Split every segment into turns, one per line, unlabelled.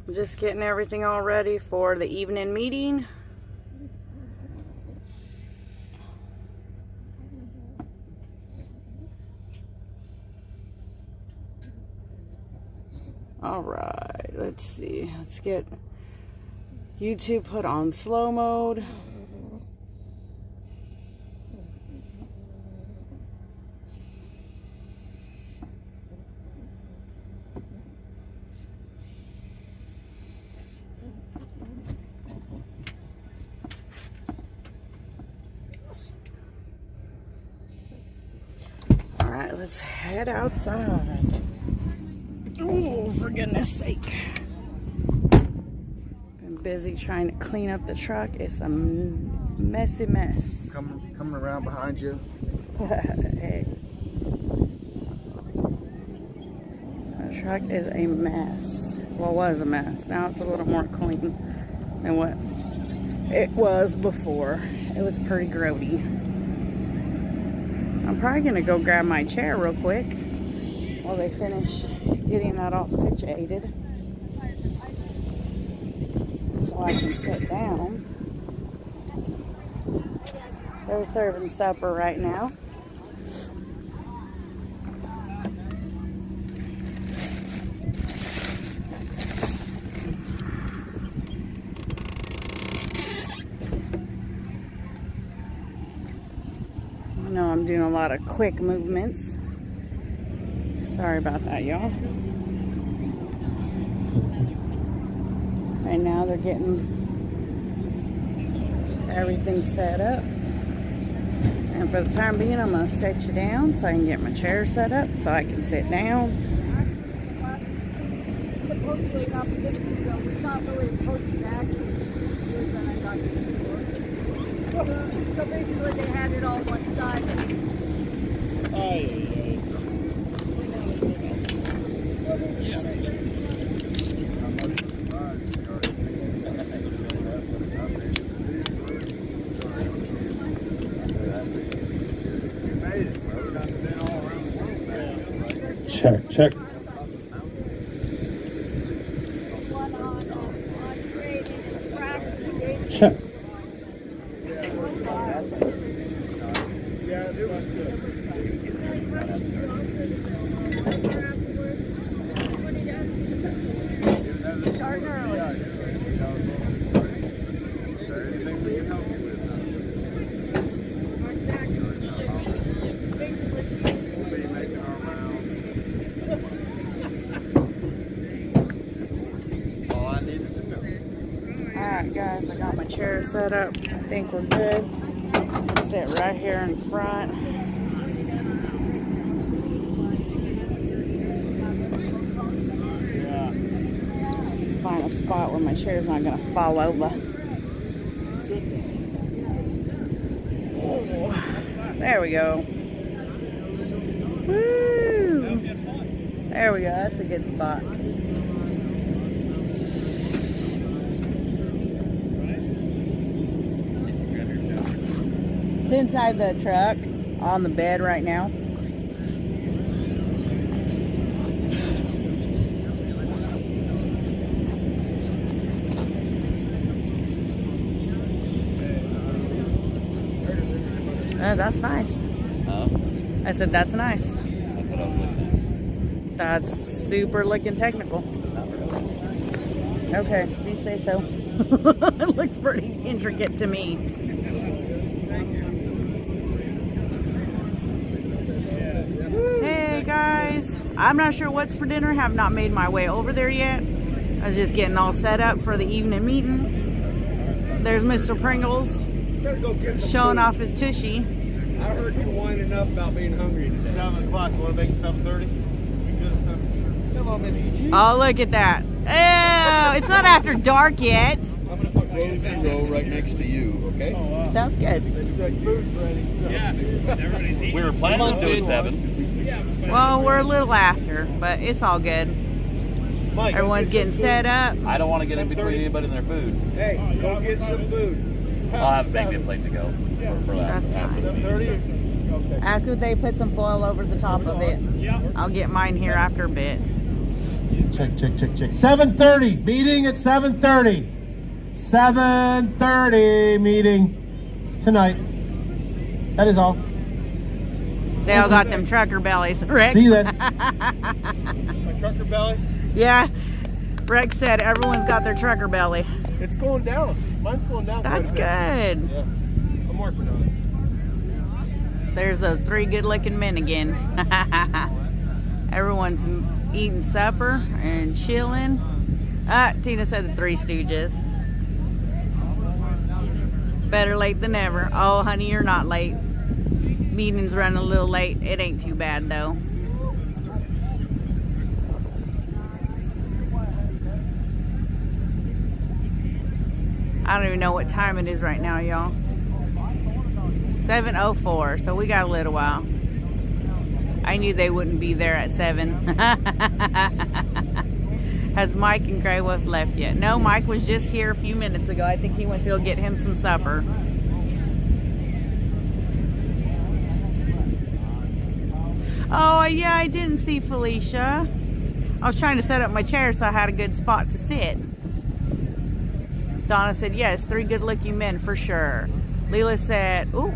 Just getting everything all ready for the evening meeting. All right, let's see. Let's get YouTube put on slow mode. All right, let's head outside. Oh, for goodness sake. Been busy trying to clean up the truck. It's a messy mess.
Coming around behind you.
Hey. The truck is a mess. Well, it was a mess. Now it's a little more clean than what it was before. It was pretty grody. I'm probably going to go grab my chair real quick while they finish getting that all situated, so I can sit down. They're serving supper right now. I know I'm doing a lot of quick movements. Sorry about that, y'all. Right now they're getting everything set up. And for the time being, I'm going to set you down so I can get my chair set up so I can sit down.
Supposedly not predictable, it's not really opposed to actually weird than I thought it was. So basically they had it all one side.
Check. Check.
Alright guys, I got my chair set up. I think we're good. I'll sit right here in front. Find a spot where my chair's not going to fall over. Oh, there we go. Woo! There we go. That's a good spot. It's inside the truck on the bed right now. That's nice.
Huh?
I said that's nice.
That's what I was looking
That's super looking technical.
at. Not really.
Okay, if you say so. It looks pretty intricate to me. Hey guys, I'm not sure what's for dinner. Have not made my way over there yet. I was just getting all set up for the evening meeting. There's Mr. Pringles showing off his tushy.
I heard you whining up about being hungry today. 7 o'clock. You want to make it 7:30? Come on, Mrs. G.
Oh, look at that. Oh, it's not after dark yet.
I'm going to put
Row 0 right next to you, okay?
Sounds good.
It's like food's ready. So.
Yeah, everybody's eating.
We were planning on doing 7.
Well, we're a little after, but it's all good.
Mike,
Everyone's getting set up.
I don't want to get in between anybody and their food.
Hey, go get some food.
I'll have baked in plate to go for that.
That's fine.
7:30? Okay.
Ask if they put some foil over the top of it. I'll get mine here after a bit.
Check, check, check, check. 7:30. Meeting at 7:30. 7:30 meeting tonight. That is all.
They all got them trucker bellies. Rex.
See you then. My trucker belly?
Yeah. Rex said everyone's got their trucker belly.
It's going down. Mine's going down.
That's good.
Yeah. I'm working on it.
There's those 3 good-looking men again. Everyone's eating supper and chilling. Tina said the 3 Stooges. Better late than never. Oh, honey, you're not late. Meeting's running a little late. It ain't too bad, though. I don't even know what time it is right now, y'all. 7:04, so we got a little while. I knew they wouldn't be there at 7. Has Mike and Gray Wolf left yet? No, Mike was just here a few minutes ago. I think he went to go get him some supper. Oh, yeah, I didn't see Felicia. I was trying to set up my chair so I had a good spot to sit. Donna said, yes, 3 good-looking men for sure. Leela said, ooh,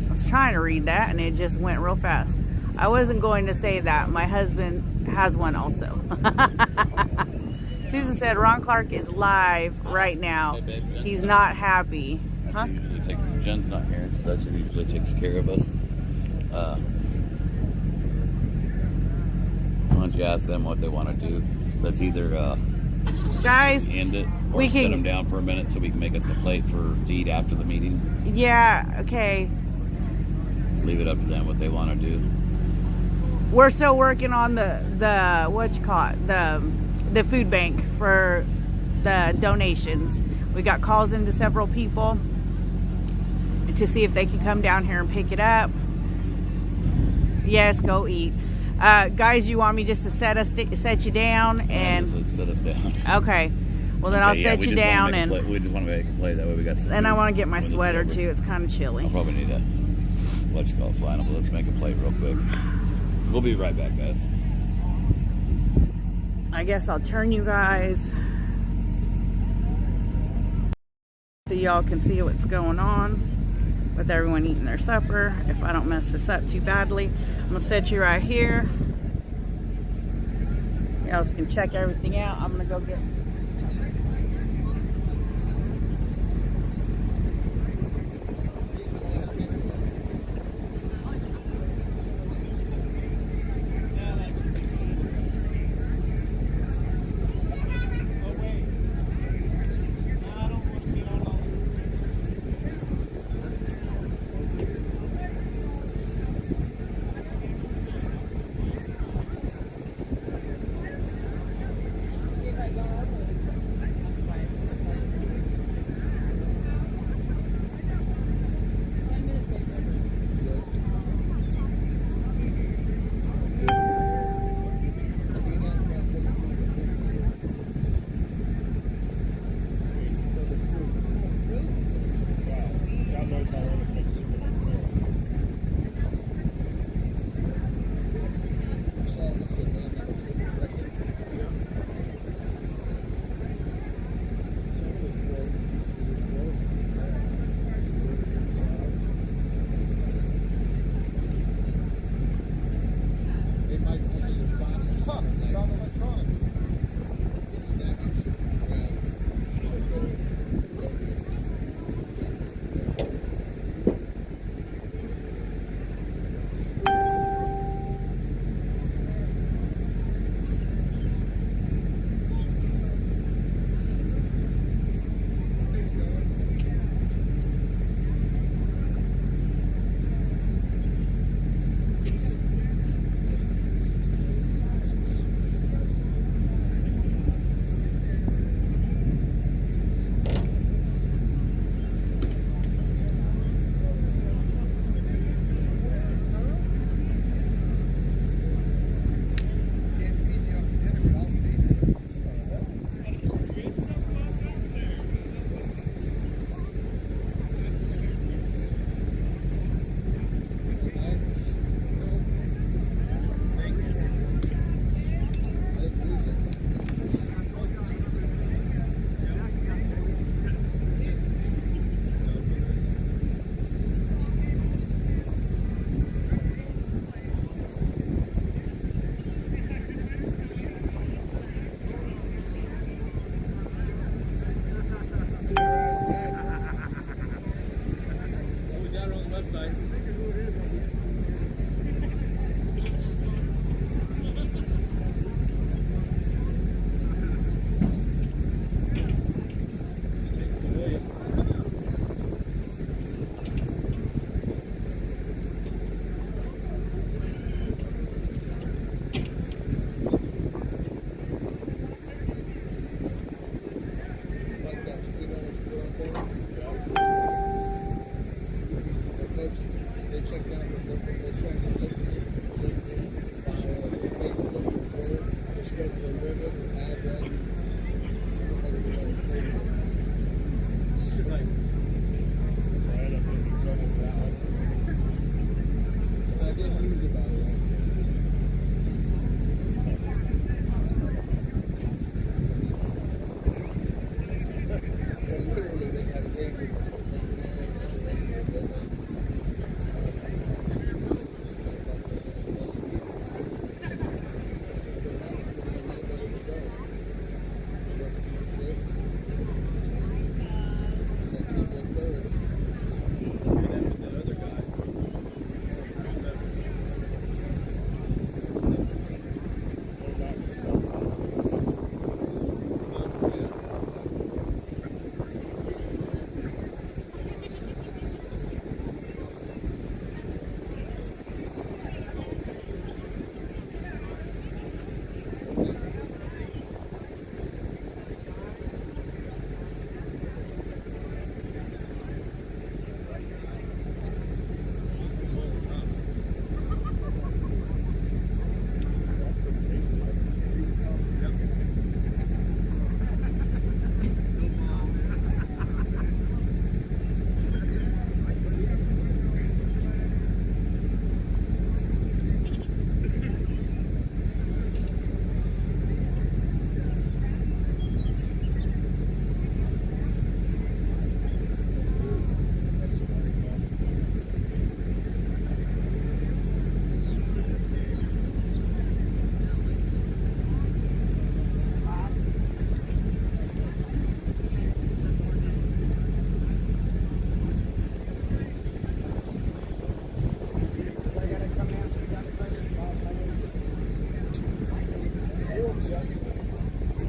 I was trying to read that and it just went real fast. I wasn't going to say that. My husband has one also. Susan said, Ron Clark is live right now. He's not happy. Huh?
Jen's not here. So that's who usually takes care of us. Why don't you ask them what they want to do? Let's either
guys,
end it or
we
set
can
them down for a minute so we can make us a plate for to eat after the meeting.
Yeah, okay.
Leave it up to them what they want to do.
We're still working on the what you call it, the food bank for the donations. We got calls into several people to see if they can come down here and pick it up. Yes, go eat. Guys, you want me just to set you down and
Set us down.
okay. Well then I'll set you down and
we just want to make a play that way we got some.
and I want to get my
when this is
sweater
over.
too. It's kind of chilly.
I'll probably need a what you call it, flannel, but let's make a plate real quick. We'll be right back, guys.
I guess I'll turn you guys so y'all can see what's going on with everyone eating their supper. If I don't mess this up too badly, I'm gonna set you right here. Y'all can check everything out. I'm gonna go get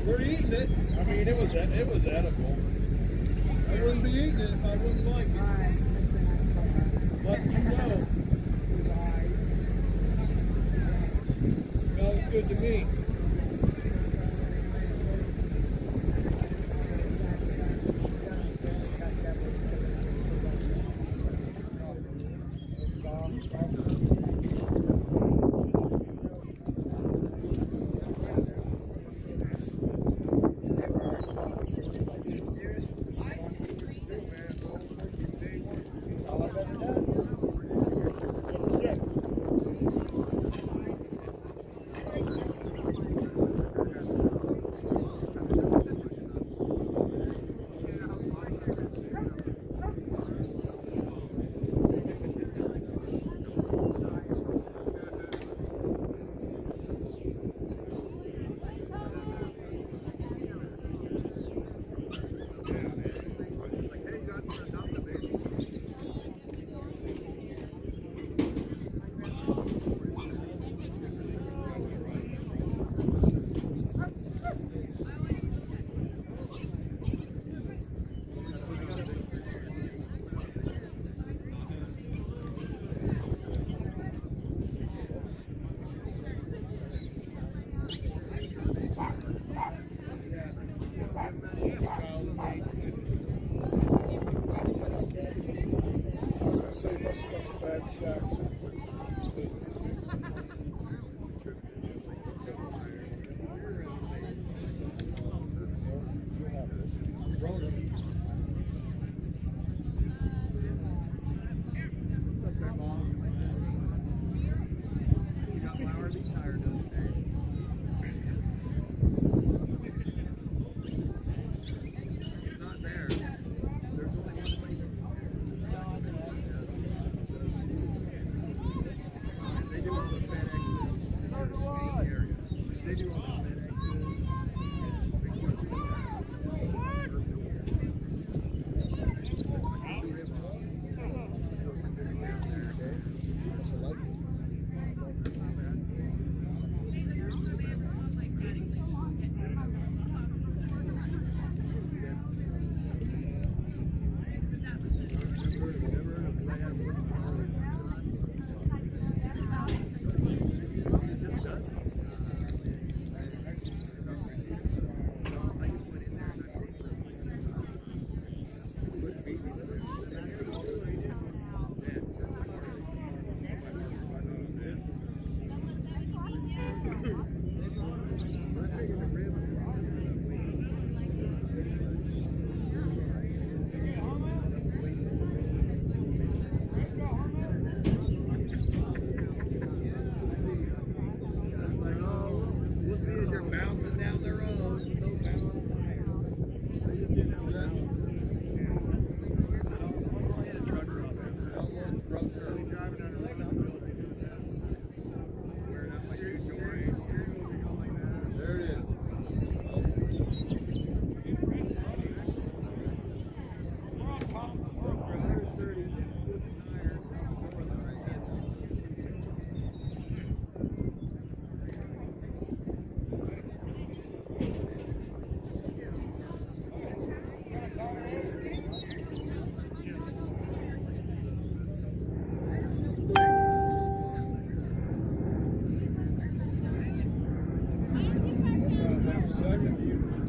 We're eating it. I mean, it was edible. I wouldn't be eating it if I wouldn't like it. But you know, smells good to me.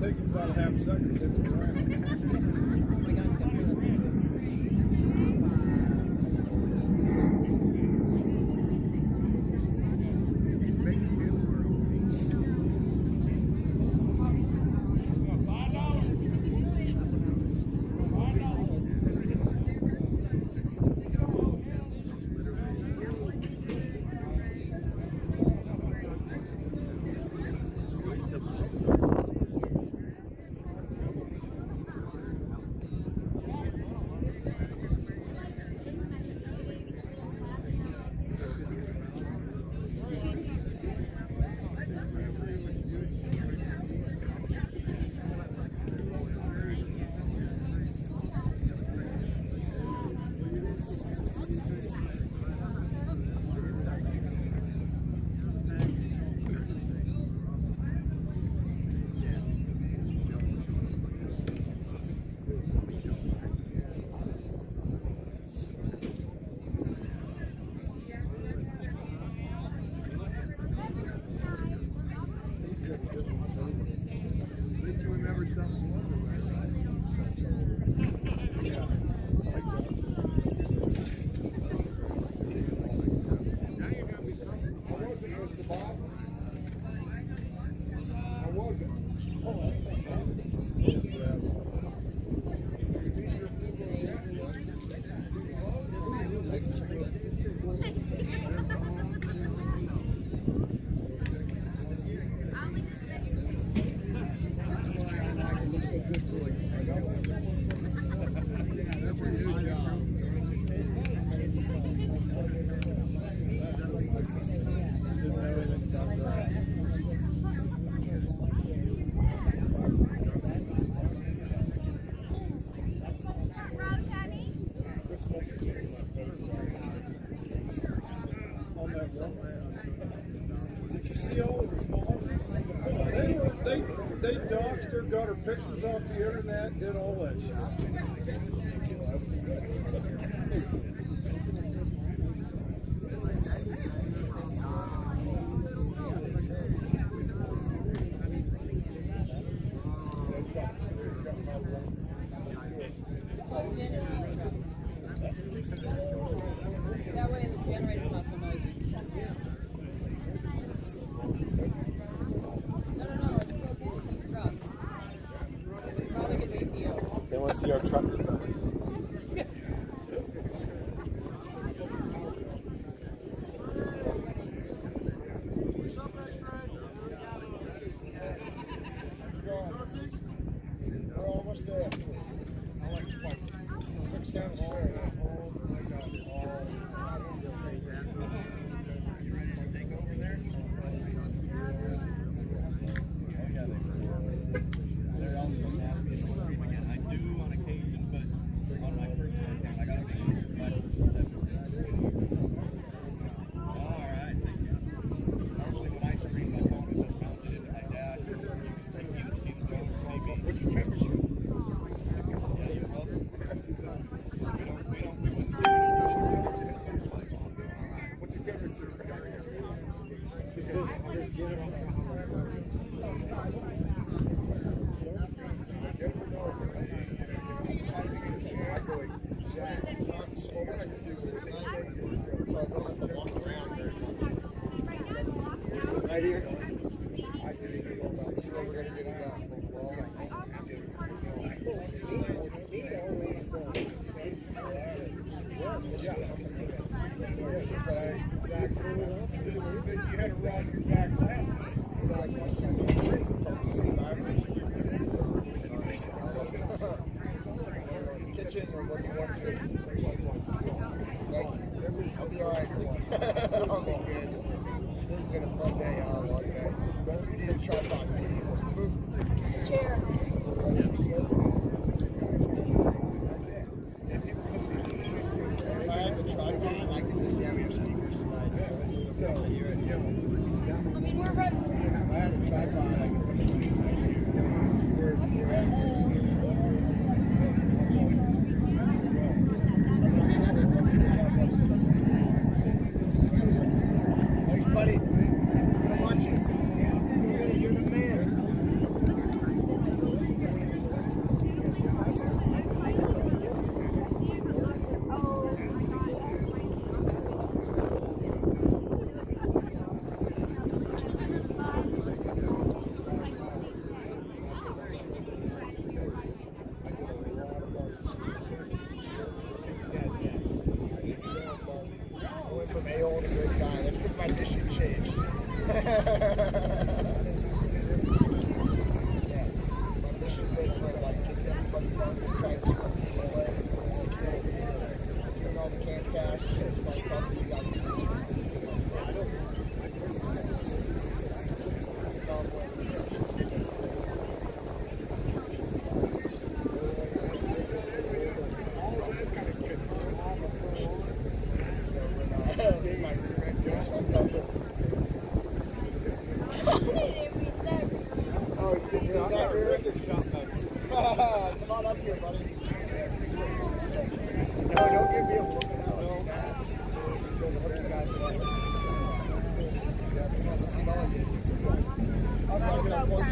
take him about a half second to hit the ground.
Oh my God, you got rid of it.
Did you see all the responses? They doxed her, got her pictures off the internet, did all that shit.
That way the generator's not so noisy. No, it's broken with these trucks. We'll probably get the APO.
They want to see our truck. We're almost there. I like spice. Took 7 straight. Oh my God. Take over there. They're also asking me to stream again. I do on occasion, but on my personal account, I got to be much for 7. All right, thank you. Normally when I stream, my phone is just mounted into my dash. So you can see the drone or see me. What's your temperature? Yeah, you're welcome. What's your temperature? So I don't have to walk around very much. Right here. I didn't know about this. We're going to get it done. You had to ride your back last kitchen or what you want to see. I'll be alright. I'll be good. This has been a fun day, y'all. Guys. You need a tripod. You need this boot.
Chair.
If I had the tripod, I could sit down here speakers tonight. So you're in here.
I mean, we're ready.
If I had a tripod, I could put it on the We're at Thanks, buddy. Good to watch you. You're the man.
Come on up here, buddy. No, don't give me a whooping out. No. Show the hook guys. Come on, let's get all you. I'm not going to close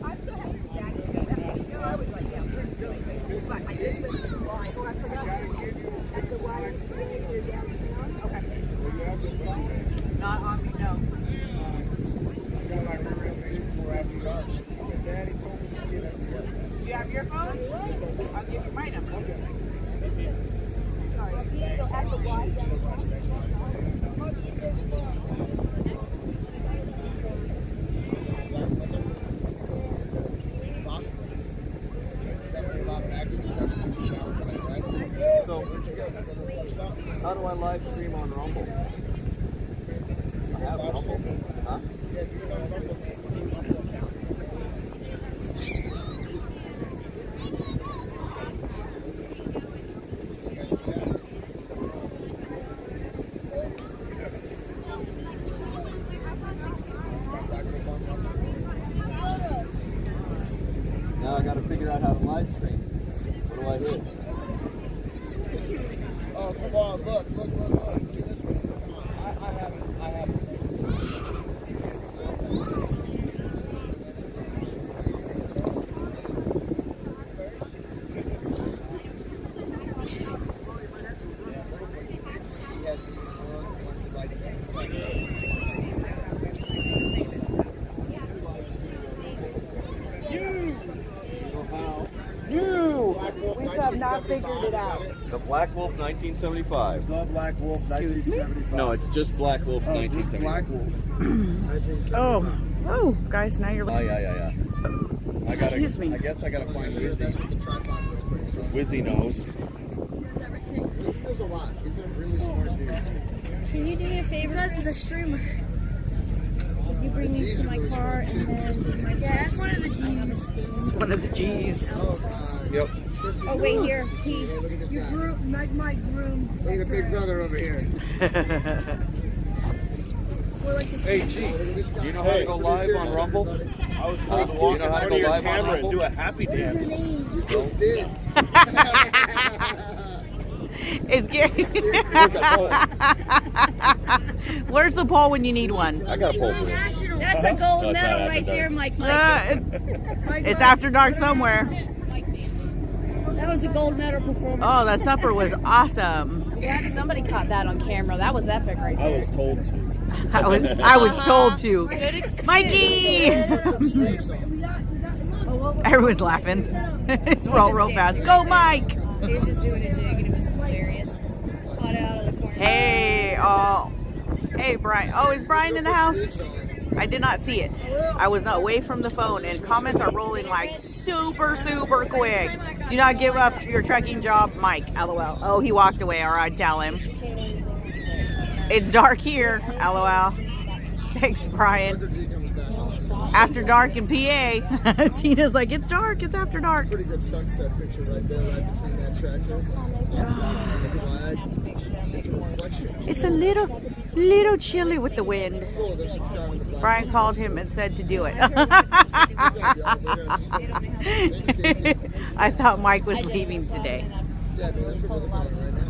I'm so happy with that. I was like, yeah, really crazy. But I just went to the Y. Oh, I forgot. At the YMCA, you're downtown? Okay. Not on me, no.
I got my real things before after dark. Daddy told me to get it.
Do you have your phone? I'll give you my number.
Thanks. I appreciate you so much. Thank you. It's possible. Definitely a lot of active truck in the shower tonight, right? So, where'd you go?
How do I live stream on Rumble? I have Rumble. Huh?
Yeah, you're on Rumble, man. What's your Rumble account? You guys see that?
Now I got to figure out how to live stream. What do I hit?
Oh, come on, look. Look at this one. Come on.
I have it.
He has the one who likes
We have not figured it out.
The Black Wolf 1975.
The Black Wolf 1975.
No, it's just Black Wolf
Oh,
1975.
Black Wolf 1975.
Oh, guys, now you're.
Oh, yeah. I gotta,
Excuse me.
I guess I gotta find
That's
Wizzy.
with the tripod real quick. So
Wizzy knows.
he knows a lot. He's a really smart dude.
Can you do me a favor? As a streamer, would you bring these to my car and then yeah, that's one of the G's.
One of the G's.
Yep.
Oh wait, here he.
Hey, look at this
Your
guy.
groom, my groom.
Look at the big brother over here.
Hey, G,
Look at this guy.
do you know how to go live on Rumble?
Everybody.
I was told to walk in front of your camera and do a happy dance.
You just did.
It's Gary. Where's the pole when you need one?
I got a pole for this.
That's a gold
That's
medal
not
right
after
there, Mike.
It's after dark somewhere.
That was a gold medal performance.
Oh, that supper was awesome.
Yeah, somebody caught that on camera. That was epic right
I
there.
was told to.
I was told to. Mikey! Everyone's laughing. It's real fast. Go, Mike!
He was just doing a jig and it was hilarious. Caught it out of the corner.
Hey, Brian. Oh, is Brian in the house? I did not see it. I was not away from the phone, and comments are rolling like super quick. Do not give up your trekking job, Mike. LOL. Oh, he walked away. All right, tell him. It's dark here. LOL. Thanks, Brian. After dark in PA. Tina's like, it's dark. It's after dark.
Pretty good sunset picture right there, right between that tractor and the flag. It's a reflection.
It's a little chilly with the wind.
Cool, there's some sky with the black.
Brian called him and said to do it. I thought Mike was leaving today.
Yeah, no, that's what we're going right now.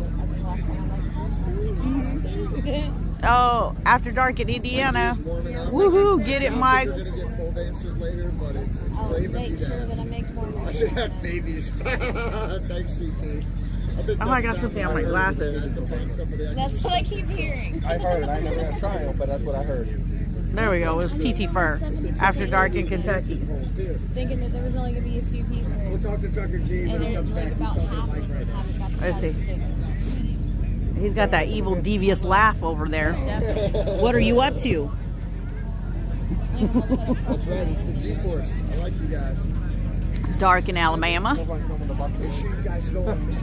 Oh, after dark in Indiana.
It's warming up.
Woohoo, get it, Mike.
We're gonna get pole dances later, but it's brave of you to ask. I should have babies. Thanks, CP.
Oh, I got something on my glasses.
That's what I keep hearing.
I heard. I never got to try it, but that's what I heard.
There we go. It was TT Fur. After dark in Kentucky.
Thinking that there was only going to be a few people.
We'll talk to Trucker G when
And
he
then
comes
like
back.
about half of them haven't got the
Let's see.
ticket.
He's got that evil, devious laugh over there. What are you up to?
That's right, it's the G-Force. I like you guys.
Dark in Alabama.
Make sure you guys go on this.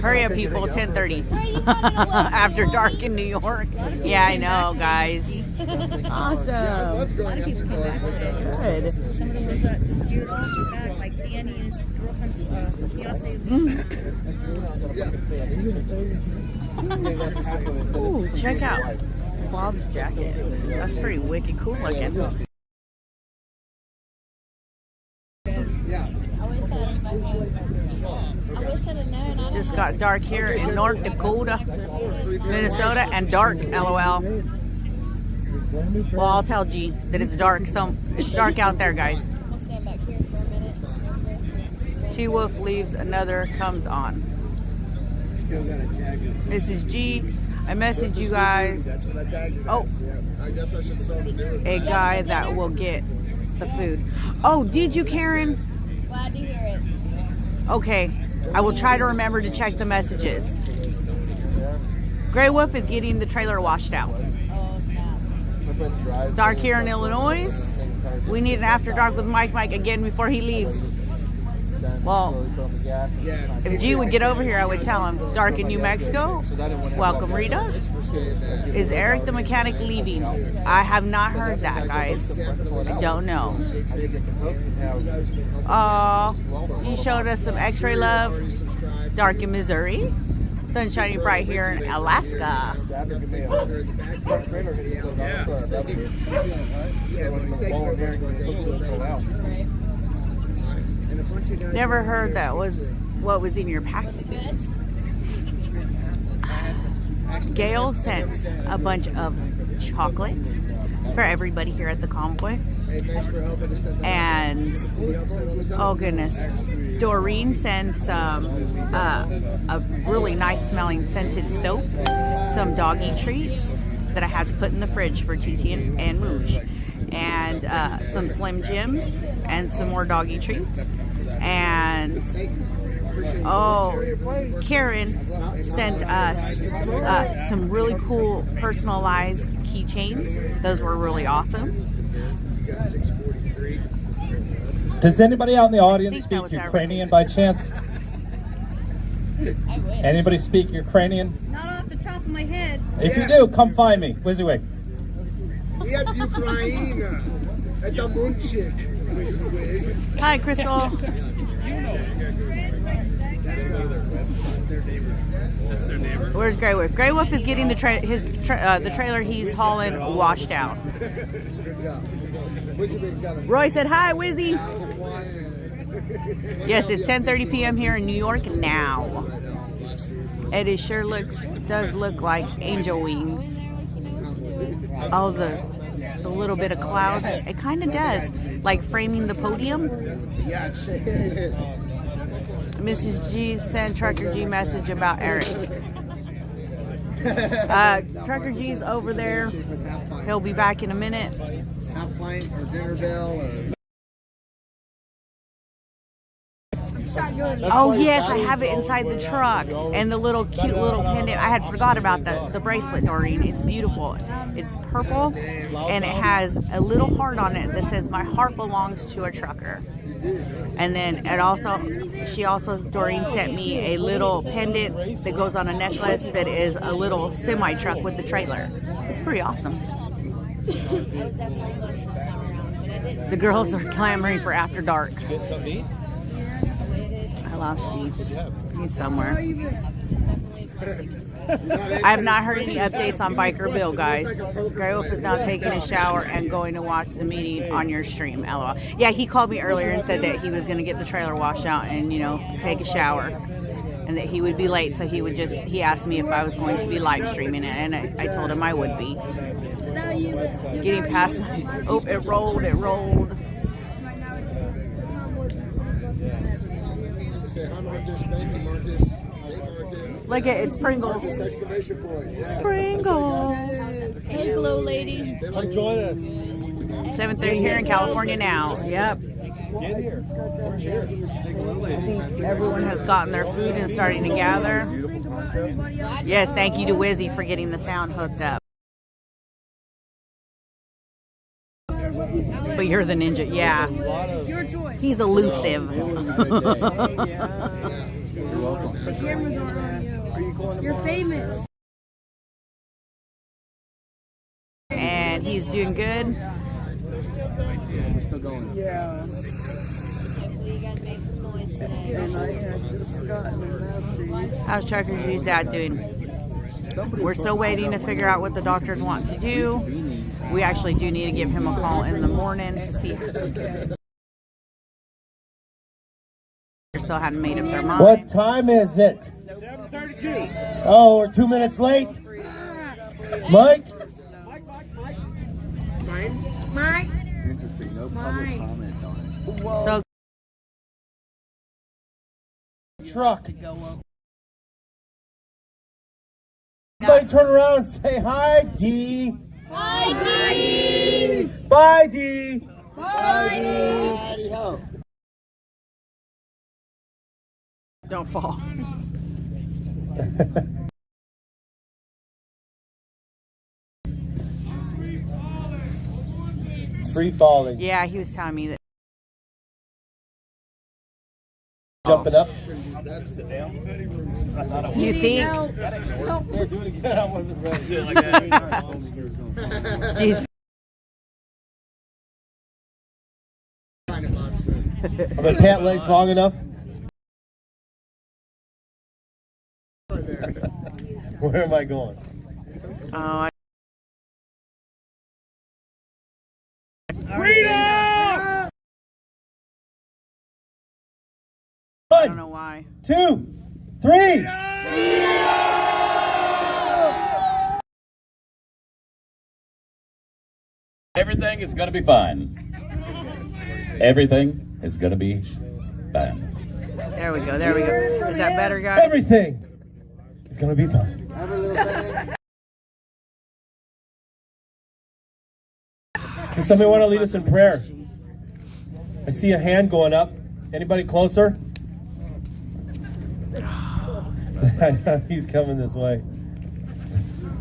Hurry up, people. 10:30. After dark in New York. Yeah, I know, guys.
Yeah, I
Awesome.
love going after dark with
Good.
Some of the ones that veered off back, like Danny and his girlfriend, fiance.
Ooh, check out Bob's jacket. That's pretty wicked cool looking.
wish I'd have known.
Just got dark here in North Dakota, Minnesota, and dark, LOL. Well, I'll tell G that it's dark. So it's dark out there, guys.
I'll stand back here for a minute.
T-Wolf leaves, another comes on. This is G. I messaged you guys.
That's what I tagged it
Oh.
as, yeah. I guess I should start to do it.
A guy that will get the food. Oh, did you, Karen?
Glad to hear it.
Okay, I will try to remember to check the messages. Grey Wolf is getting the trailer washed out.
Oh, snap.
It's dark here in Illinois. We need an after dark with Mike again before he leaves. Well, if G would get over here, I would tell him. Dark in New Mexico. Welcome, Rita. Is Eric the mechanic leaving? I have not heard that, guys. I don't know. Oh, he showed us some X-ray love. Dark in Missouri. Sun shining bright here in Alaska. Never heard that was what was in your package. Gail sent a bunch of chocolate for everybody here at the Convoy. And oh goodness, Doreen sent some a really nice smelling scented soap, some doggy treats that I had to put in the fridge for Titi and Mooch, and some Slim Jims and some more doggy treats. And oh, Karen sent us some really cool personalized keychains. Those were really awesome.
Does anybody out in the audience speak Ukrainian by chance? Anybody speak Ukrainian?
Not off the top of my head.
If you do, come find me. WYSIWYG.
Hi, Crystal. Where's Grey Wolf? Grey Wolf is getting the trailer he's hauling washed out. Roy said hi, Wizzy. Yes, it's 10:30 p.m. here in New York now. It sure does look like angel wings. Oh, the little bit of clouds. It kind of does, like framing the podium. Mrs. G sent Trucker G message about Eric. Trucker G's over there. He'll be back in a minute.
Half pint or dinner bell or...
Oh yes, I have it inside the truck, and the little cute little pendant. I had forgot about the bracelet, Doreen. It's beautiful. It's purple, and it has a little heart on it that says "My heart belongs to a trucker." And then Doreen sent me a little pendant that goes on a necklace that is a little semi truck with the trailer. It's pretty awesome. The girls are clamoring for after dark. I lost you. He's somewhere. I have not heard any updates on Biker Bill, guys. Grey Wolf is now taking a shower and going to watch the meeting on your stream. LOL. Yeah, he called me earlier and said that he was going to get the trailer washed out and, take a shower. And that he would be late, so he asked me if I was going to be live streaming it, and I told him I would be. Getting past my... Oh, it rolled.
Say hi, Marcus. Thank you, Marcus. Hey, Marcus.
Look at it's Pringles.
Exclamation point.
Pringles.
Hey, glow lady.
Come join us.
7:30 here in California now. Yep.
Get here. We're here.
I think everyone has gotten their food and starting to gather. Yes, thank you to Wizzy for getting the sound hooked up. But you're the ninja, yeah.
It's your choice.
He's elusive.
You're welcome.
The cameras are on you. You're famous.
And he's doing good.
We're still going.
Yeah.
Hopefully you guys made some noise today.
How's Trucker G's dad doing? We're still waiting to figure out what the doctors want to do. We actually do need to give him a call in the morning to see Still hadn't made up their mind.
What time is it?
7:32.
Oh, we're 2 minutes late. Mike?
Mike.
Interesting. No public comment on it.
So
Truck. Everybody turn around and say hi, D.
Hi, Dee.
Bye, D.
don't fall.
Free falling.
Yeah, he was telling me that.
Jumping up.
You think?
Here, do it again. I wasn't ready.
Jeez.
Are my pant legs long enough? Where am I going?
Oh, I don't know why.
2, 3.
Everything is going to be fine. Everything is going to be fine.
There we go. There we go. Is that better, guys?
Everything is going to be fine. Does somebody want to lead us in prayer? I see a hand going up. Anybody closer? He's coming this way.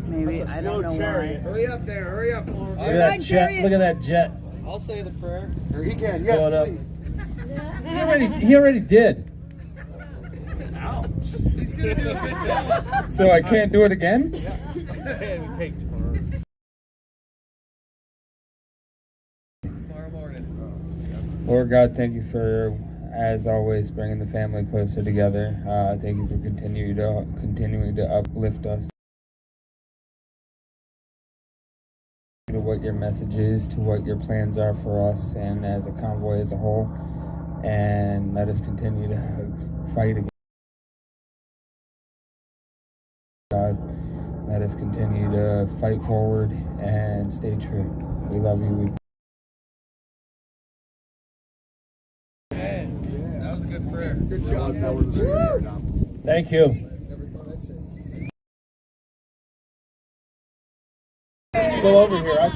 Maybe. I don't know why.
Hurry up there. Hurry up.
Look at that jet. Look at that jet.
I'll say the prayer.
Or he can.
He's going up. He already did.
So I can't do it again?
We take turns. Tomorrow morning.
Lord God, thank you for, as always, bringing the family closer together. Thank you for continuing to uplift us to what your message is, to what your plans are for us, and as a convoy as a whole. And let us continue to fight against God. Let us continue to fight forward and stay true. We love you.
That was a good prayer.
Good job. That was very good.
Thank you. Let's go over here. I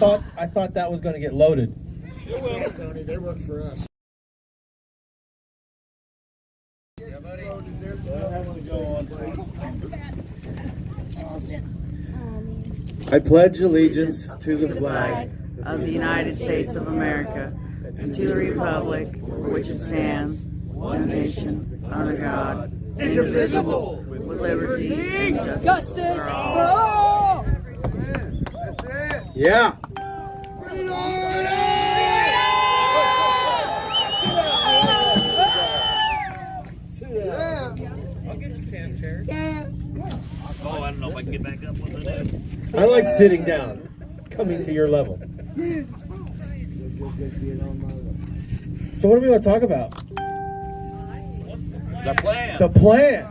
thought that was going to get loaded.
It will, Tony. They work for us.
I pledge allegiance to the flag
Of the United States of America and to the republic for which it stands, one nation, under God, indivisible, with liberty and justice for all.
Yeah.
I'll get you cam chairs.
Oh, I don't know if I can get back up with it.
I like sitting down, coming to your level. So what do we want to talk about?
The plan.
The plan.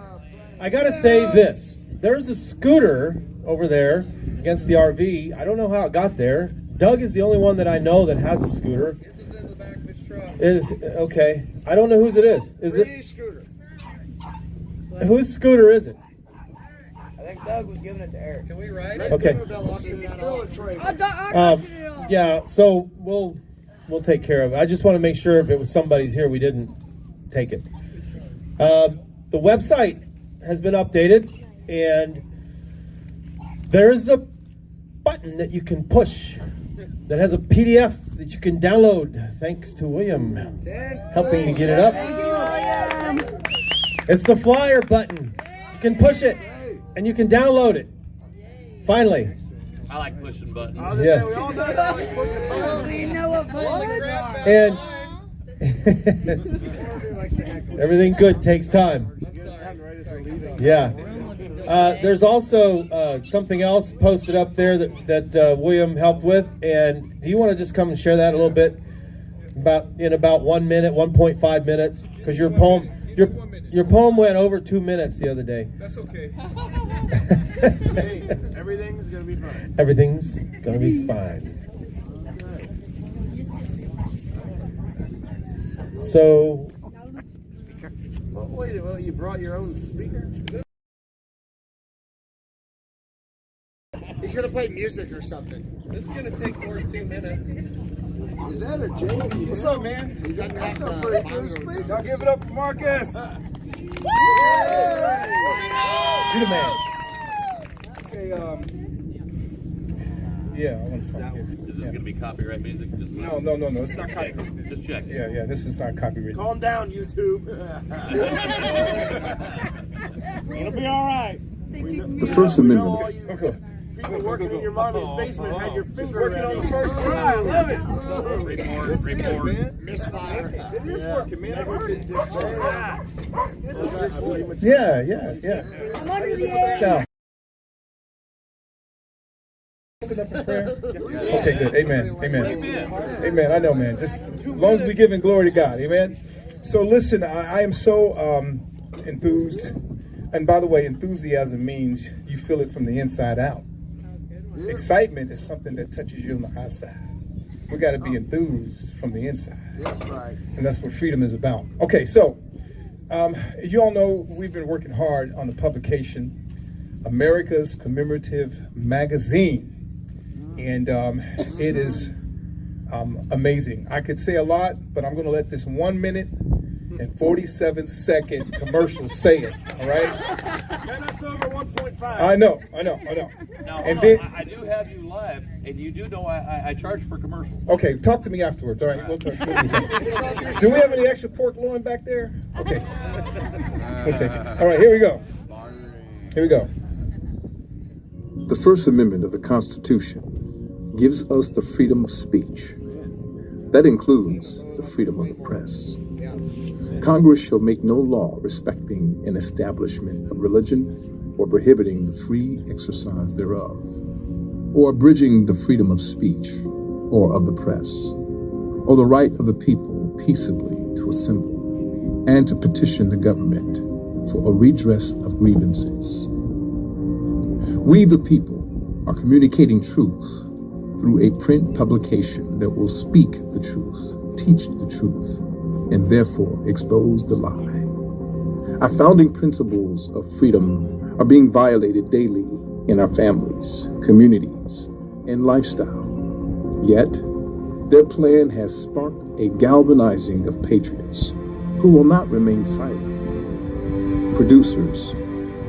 I got to say this. There's a scooter over there against the RV. I don't know how it got there. Doug is the only one that I know that has a scooter.
This is in the back of his truck.
It is okay. I don't know whose it is. Is it?
Scooter.
Whose scooter is it?
I think Doug was giving it to Eric. Can we ride it?
Okay. Yeah. So we'll take care of it. I just want to make sure if it was somebody's here, we didn't take it. The website has been updated, and there's a button that you can push that has a PDF that you can download. Thanks to William helping me get it up. It's the flyer button. You can push it, and you can download it. Finally.
I like pushing buttons.
Yes. And everything good takes time. Yeah. There's also something else posted up there that William helped with. And do you want to just come and share that a little bit? In about 1 minute, 1.5 minutes? Because your poem Your, your poem went over 2 minutes the other day.
That's okay. Hey, everything's gonna be fine.
Everything's gonna be fine. So,
Well, wait, well, you brought your own speaker?
He's gonna play music or something.
This is gonna take more than 2 minutes.
Is that a JD?
What's up, man?
He doesn't have
What's up,
to.
pretty good speaker? Y'all give it up for Marcus.
you're the man.
Okay,
Yeah, I want to start here.
Is this going to be copyright music? Just
no, it's not copyright.
Just check.
Yeah, this is not copyrighted.
Calm down, YouTube.
It'll be all right.
The First Amendment.
Okay.
People working in your mommy's basement had your finger working on the first try. I love it.
Report.
Misfire.
It is working, man.
Negligent discharge.
Yeah.
I'm under the edge.
So. Open up in prayer. Okay, good. Amen. Amen. I know, man. Just as long as we giving glory to God. Amen. So listen, I am so enthused. And by the way, enthusiasm means you feel it from the inside out. Excitement is something that touches you on the outside. We got to be enthused from the inside.
That's right.
And that's what freedom is about. Okay, so you all know we've been working hard on the publication, America's Commemorative Magazine. And it is amazing. I could say a lot, but I'm going to let this 1 minute and 47-second commercial say it. All right?
That's over 1.5.
I know.
Now,
And
hold
then,
on. I do have you live, and you do know I charge for commercials.
okay, talk to me afterwards. All right, we'll talk. Do we have any extra pork loin back there? Okay, we'll take it. All right, here we go.
The First Amendment of the Constitution gives us the freedom of speech. That includes the freedom of the press. Congress shall make no law respecting an establishment of religion or prohibiting the free exercise thereof, or abridging the freedom of speech or of the press, or the right of the people peaceably to assemble and to petition the government for a redress of grievances. We, the people, are communicating truth through a print publication that will speak the truth, teach the truth, and therefore expose the lie. Our founding principles of freedom are being violated daily in our families, communities, and lifestyle. Yet, their plan has sparked a galvanizing of patriots who will not remain silent. Producers,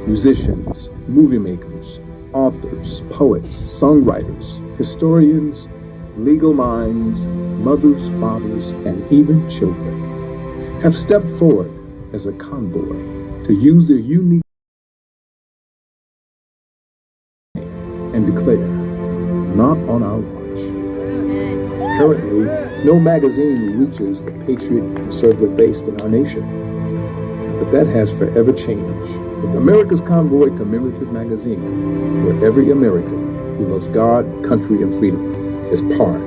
musicians, movie makers, authors, poets, songwriters, historians, legal minds, mothers, fathers, and even children have stepped forward as a convoy to use their unique and declare, not on our watch. Currently, no magazine reaches the patriot conservative base in our nation, but that has forever changed with America's Convoy Commemorative Magazine, where every American who loves God, country, and freedom is part.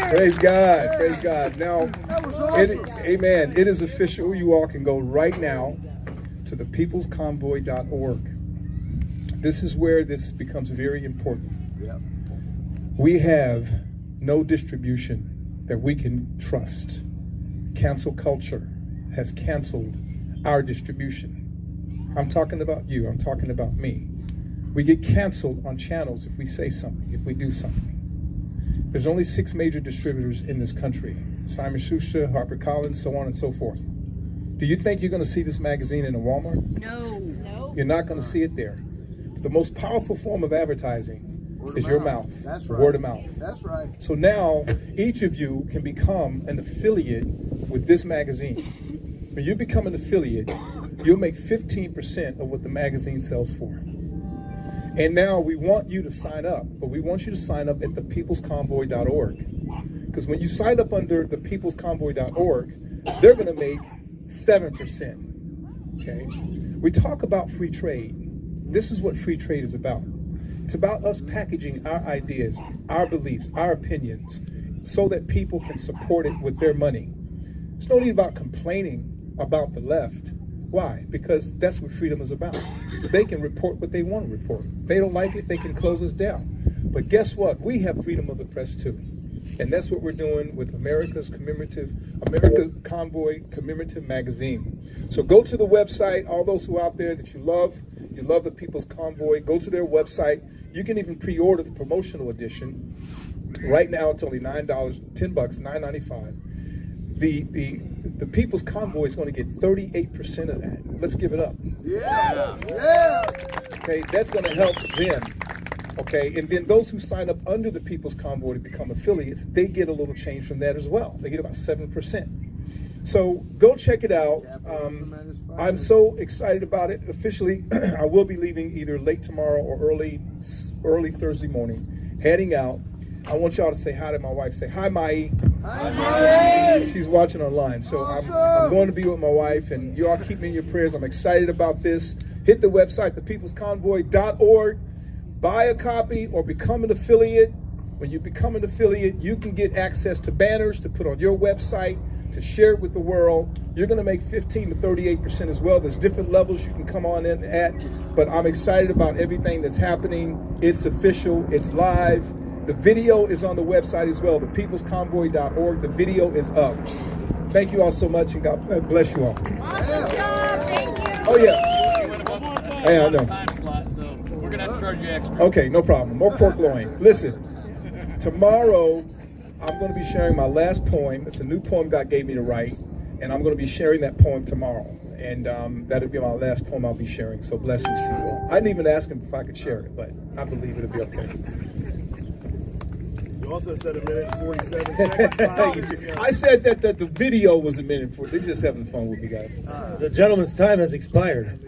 Praise God. Now, amen. It is official. You all can go right now to thepeoplesconvoy.org. This is where this becomes very important.
Yep.
We have no distribution that we can trust. Cancel culture has canceled our distribution. I'm talking about you. I'm talking about me. We get canceled on channels if we say something, if we do something. There's only 6 major distributors in this country. Simon Schuster, HarperCollins, so on and so forth. Do you think you're going to see this magazine in a Walmart?
No.
You're not going to see it there. The most powerful form of advertising is your mouth.
That's right.
Word of mouth.
That's right.
So now each of you can become an affiliate with this magazine. When you become an affiliate, you'll make 15% of what the magazine sells for. And now we want you to sign up, but we want you to sign up at thepeoplesconvoy.org. Because when you sign up under thepeoplesconvoy.org, they're going to make 7%. Okay? We talk about free trade. This is what free trade is about.
It's about us packaging our ideas, our beliefs, our opinions, so that people can support it with their money. It's no need about complaining about the left. Why? Because that's what freedom is about. They can report what they want to report. If they don't like it, they can close us down. But guess what? We have freedom of the press too. And that's what we're doing with America's Convoy commemorative magazine. So go to the website, all those who are out there that you love the People's Convoy, go to their website. You can even pre-order the promotional edition. Right now it's only $9, $10, $9.95. The People's Convoy is going to get 38% of that. Let's give it up.
Yeah. Yeah.
Okay, that's going to help them. Okay, and then those who sign up under the People's Convoy to become affiliates, they get a little change from that as well. They get about 7%. So go check it out. I'm so excited about it. Officially, I will be leaving either late tomorrow or early Thursday morning, heading out. I want y'all to say hi to my wife. Say hi, Mai.
Hi, Mai.
She's watching online. So
awesome.
I'm going to be with my wife, and you all keep me in your prayers. I'm excited about this. Hit the website, thepeoplesconvoy.org. Buy a copy or become an affiliate. When you become an affiliate, you can get access to banners to put on your website, to share it with the world. You're going to make 15 to 38% as well. There's different levels you can come on in at, but I'm excited about everything that's happening. It's official. It's live. The video is on the website as well, thepeoplesconvoy.org. The video is up. Thank you all so much, and God bless you all.
Awesome job. Thank you.
Oh, yeah. Hey, I know.
We're going to have to charge you extra.
Okay, no problem. More pork loin. Listen, tomorrow I'm going to be sharing my last poem. It's a new poem God gave me to write, and I'm going to be sharing that poem tomorrow. And that'll be my last poem I'll be sharing. So blessings to you all. I didn't even ask him if I could share it, but I believe it'll be okay.
You also said 1:47 seconds.
I said that the video was 1:40. They're just having fun with me, guys.
The gentleman's time has expired.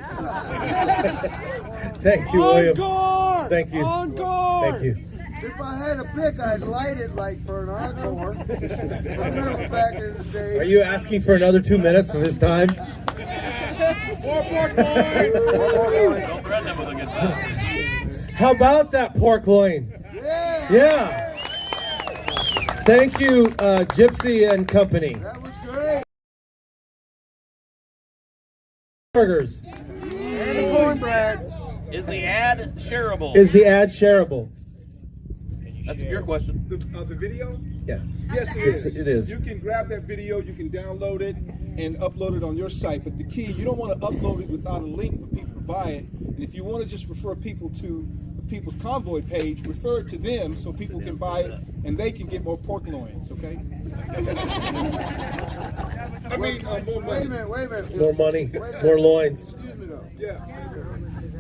Thank you, William.
Encore!
Thank you.
Encore!
Thank you.
If I had a pick, I'd light it like for an encore. Remember back in the day.
Are you asking for another 2 minutes from his time?
More pork loin!
Don't threaten him with a good time.
How about that pork loin? Yeah. Thank you, Gypsy and Company.
That was great.
Burgers.
And the cornbread.
Is the ad shareable?
Is the ad shareable?
That's your question.
The video?
Yeah.
Yes, it is.
It is.
You can grab that video, you can download it, and upload it on your site. But the key, you don't want to upload it without a link for people to buy it. And if you want to just refer people to the People's Convoy page, refer it to them so people can buy it and they can get more pork loins, okay? I mean,
Wait a minute.
More money, more loins.
Excuse me though.
Yeah.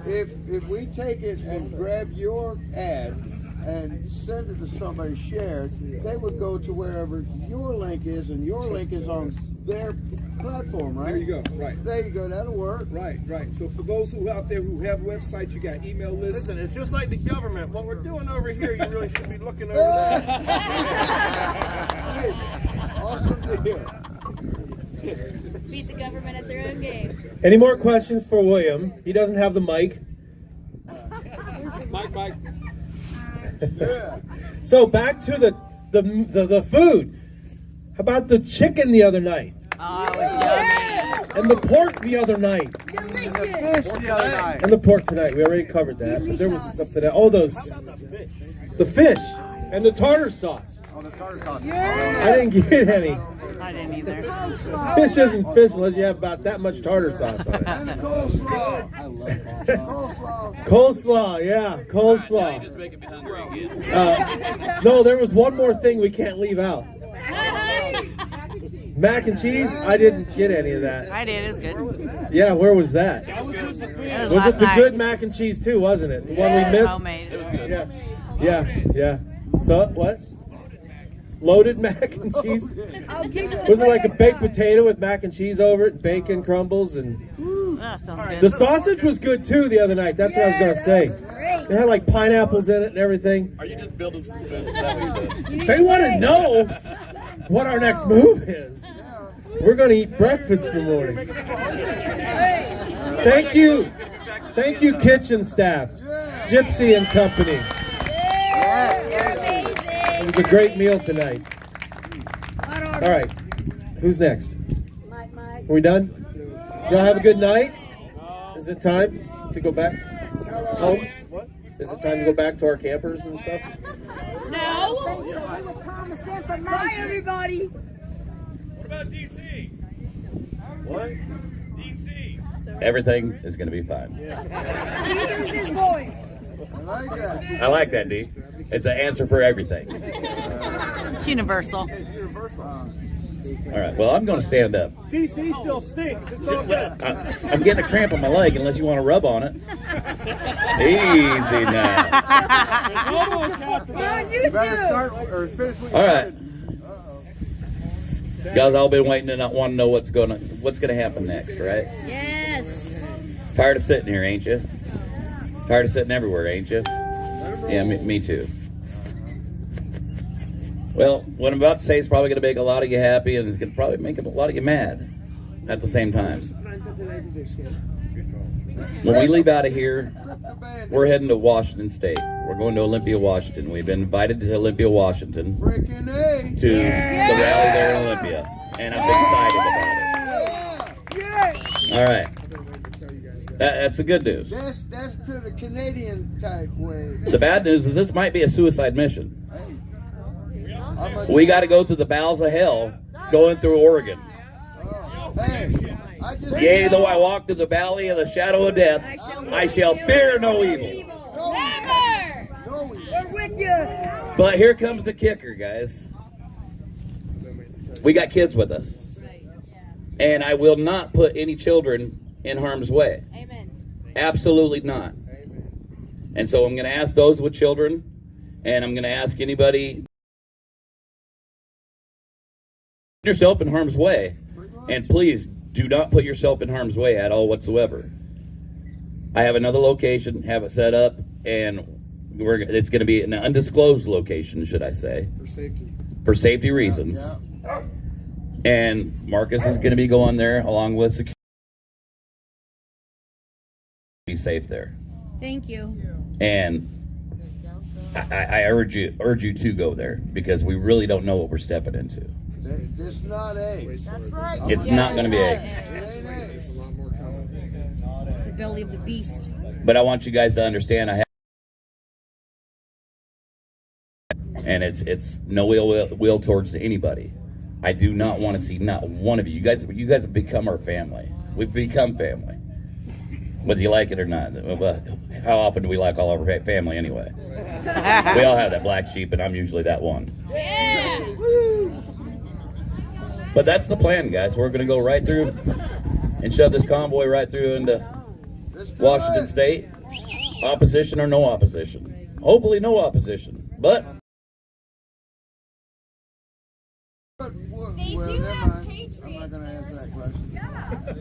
If we take it and grab your ad and send it to somebody shared, they would go to wherever your link is, and your link is on their platform, right?
There you go. Right.
There you go. That'll work.
Right. So for those who out there who have websites, you got email lists.
Listen, it's just like the government. What we're doing over here, you really should be looking over there.
Hey, awesome to hear.
Beat the government at their own game.
Any more questions for William? He doesn't have the mic.
Mike.
Yeah.
So back to the food. How about the chicken the other night?
Oh, it was yummy.
And the pork the other night?
Delicious.
And the pork tonight. We already covered that. But there was something else. Oh, the fish and the tartar sauce.
On the tartar sauce.
I didn't get any.
I didn't either.
Fish isn't fish unless you have about that much tartar sauce on it.
And the coleslaw. I love coleslaw.
Coleslaw, yeah,
Now
coleslaw.
you're just making me hungry again.
No, there was one more thing we can't leave out. Mac and cheese? I didn't get any of that.
I did. It was good.
Yeah, where was that?
It was
Was
last
it the
night.
good mac and cheese too, wasn't it? The one we
It was
missed?
homemade.
It was good.
Yeah. So, what? Loaded mac and cheese? Was it like a baked potato with mac and cheese over it, bacon crumbles, and
That sounds good.
the sausage was good too the other night. That's what I was gonna say. It had like pineapples in it and everything.
Are you just building suspense? Is that what you're doing?
They want to know what our next move is. We're gonna eat breakfast in the morning. Thank you, kitchen staff. Gypsy and Company.
You're amazing.
It was a great meal tonight. All right, who's next? Are we done? Y'all have a good night. Is it time to go back home? Is it time to go back to our campers and stuff?
No. Bye, everybody.
What about DC? What? DC.
Everything is going to be fine.
Here's his voice.
I like that.
I like that, D. It's an answer for everything.
It's universal.
All right, well, I'm going to stand up.
DC still stinks. It's all good.
I'm getting a cramp on my leg unless you want to rub on it. Easy now.
You
better
too.
start or finish what you
All right.
started.
Guys, all been waiting to not want to know what's going to happen next, right?
Yes.
Tired of sitting here, ain't you? Tired of sitting everywhere, ain't you? Yeah, me too. Well, what I'm about to say is probably going to make a lot of you happy, and it's going to probably make a lot of you mad at the same time. When we leave out of here, we're heading to Washington State. We're going to Olympia, Washington. We've been invited to Olympia, Washington,
Freaking A.
to the rally there in Olympia, and I'm excited about it. All right. That's the good news.
That's to the Canadian type way.
The bad news is this might be a suicide mission.
Hey.
We got to go through the bowels of hell going through Oregon.
Hey, I just
Yea, though I walk through the valley of the shadow of death, I shall fear no evil.
Never. We're with you.
But here comes the kicker, guys. We got kids with us. And I will not put any children in harm's way.
Amen.
Absolutely not. And so I'm going to ask those with children, and I'm going to ask anybody yourself in harm's way, and please do not put yourself in harm's way at all whatsoever. I have another location, have it set up, and it's going to be an undisclosed location, should I say, for safety reasons. And Marcus is going to be going there along with security. Be safe there.
Thank you.
And I urge you to go there, because we really don't know what we're stepping into.
It's not eggs. That's right.
It's not going to be eggs.
It ain't eggs.
It's the belly of the beast.
But I want you guys to understand, and it's no ill will towards anybody. I do not want to see not one of you. You guys have become our family. We've become family, whether you like it or not. How often do we like all of our family anyway? We all have that black sheep, and I'm usually that one.
Yeah.
But that's the plan, guys. We're going to go right through and shove this convoy right through into Washington State. Opposition or no opposition. Hopefully no opposition. But
Well, never mind. I'm not going to answer that question.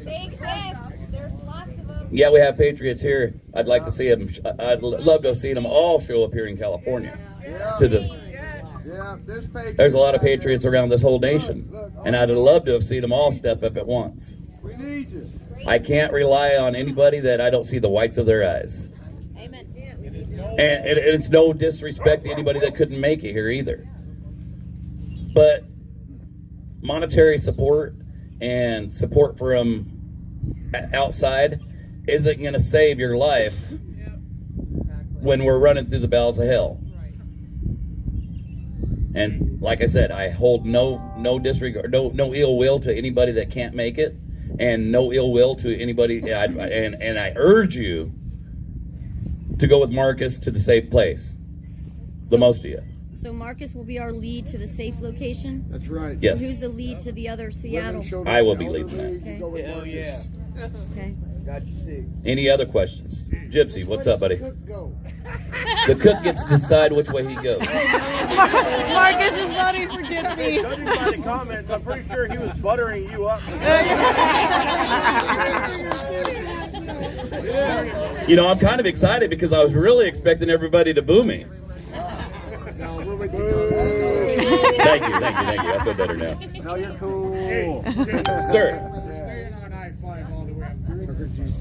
They exist. There's lots of them.
yeah, we have patriots here. I'd like to see them. I'd love to have seen them all show up here in California.
Yeah,
There's a lot of patriots around this whole nation, and I'd love to have seen them all step up at once.
We need you.
I can't rely on anybody that I don't see the whites of their eyes.
Amen.
And it's no disrespect to anybody that couldn't make it here either. But monetary support and support from outside isn't going to save your life when we're running through the bowels of hell. And like I said, I hold no disregard, no ill will to anybody that can't make it, and no ill will to anybody. And I urge you to go with Marcus to the safe place. The most of you.
So Marcus will be our lead to the safe location?
That's right.
Yes.
Who's the lead to the other Seattle?
I will be leading that.
Okay.
Go with
Hell
Marcus.
yeah.
Okay.
Got you sick.
Any other questions? Gypsy, what's up, buddy?
Cook go.
The cook gets to decide which way he goes.
Marcus is voting for Gypsy.
Judging by the comments, I'm pretty sure he was buttering you up.
You know, I'm kind of excited because I was really expecting everybody to boo me.
No, we're with you.
Thank you. I feel better now.
No, you're cool.
Sir,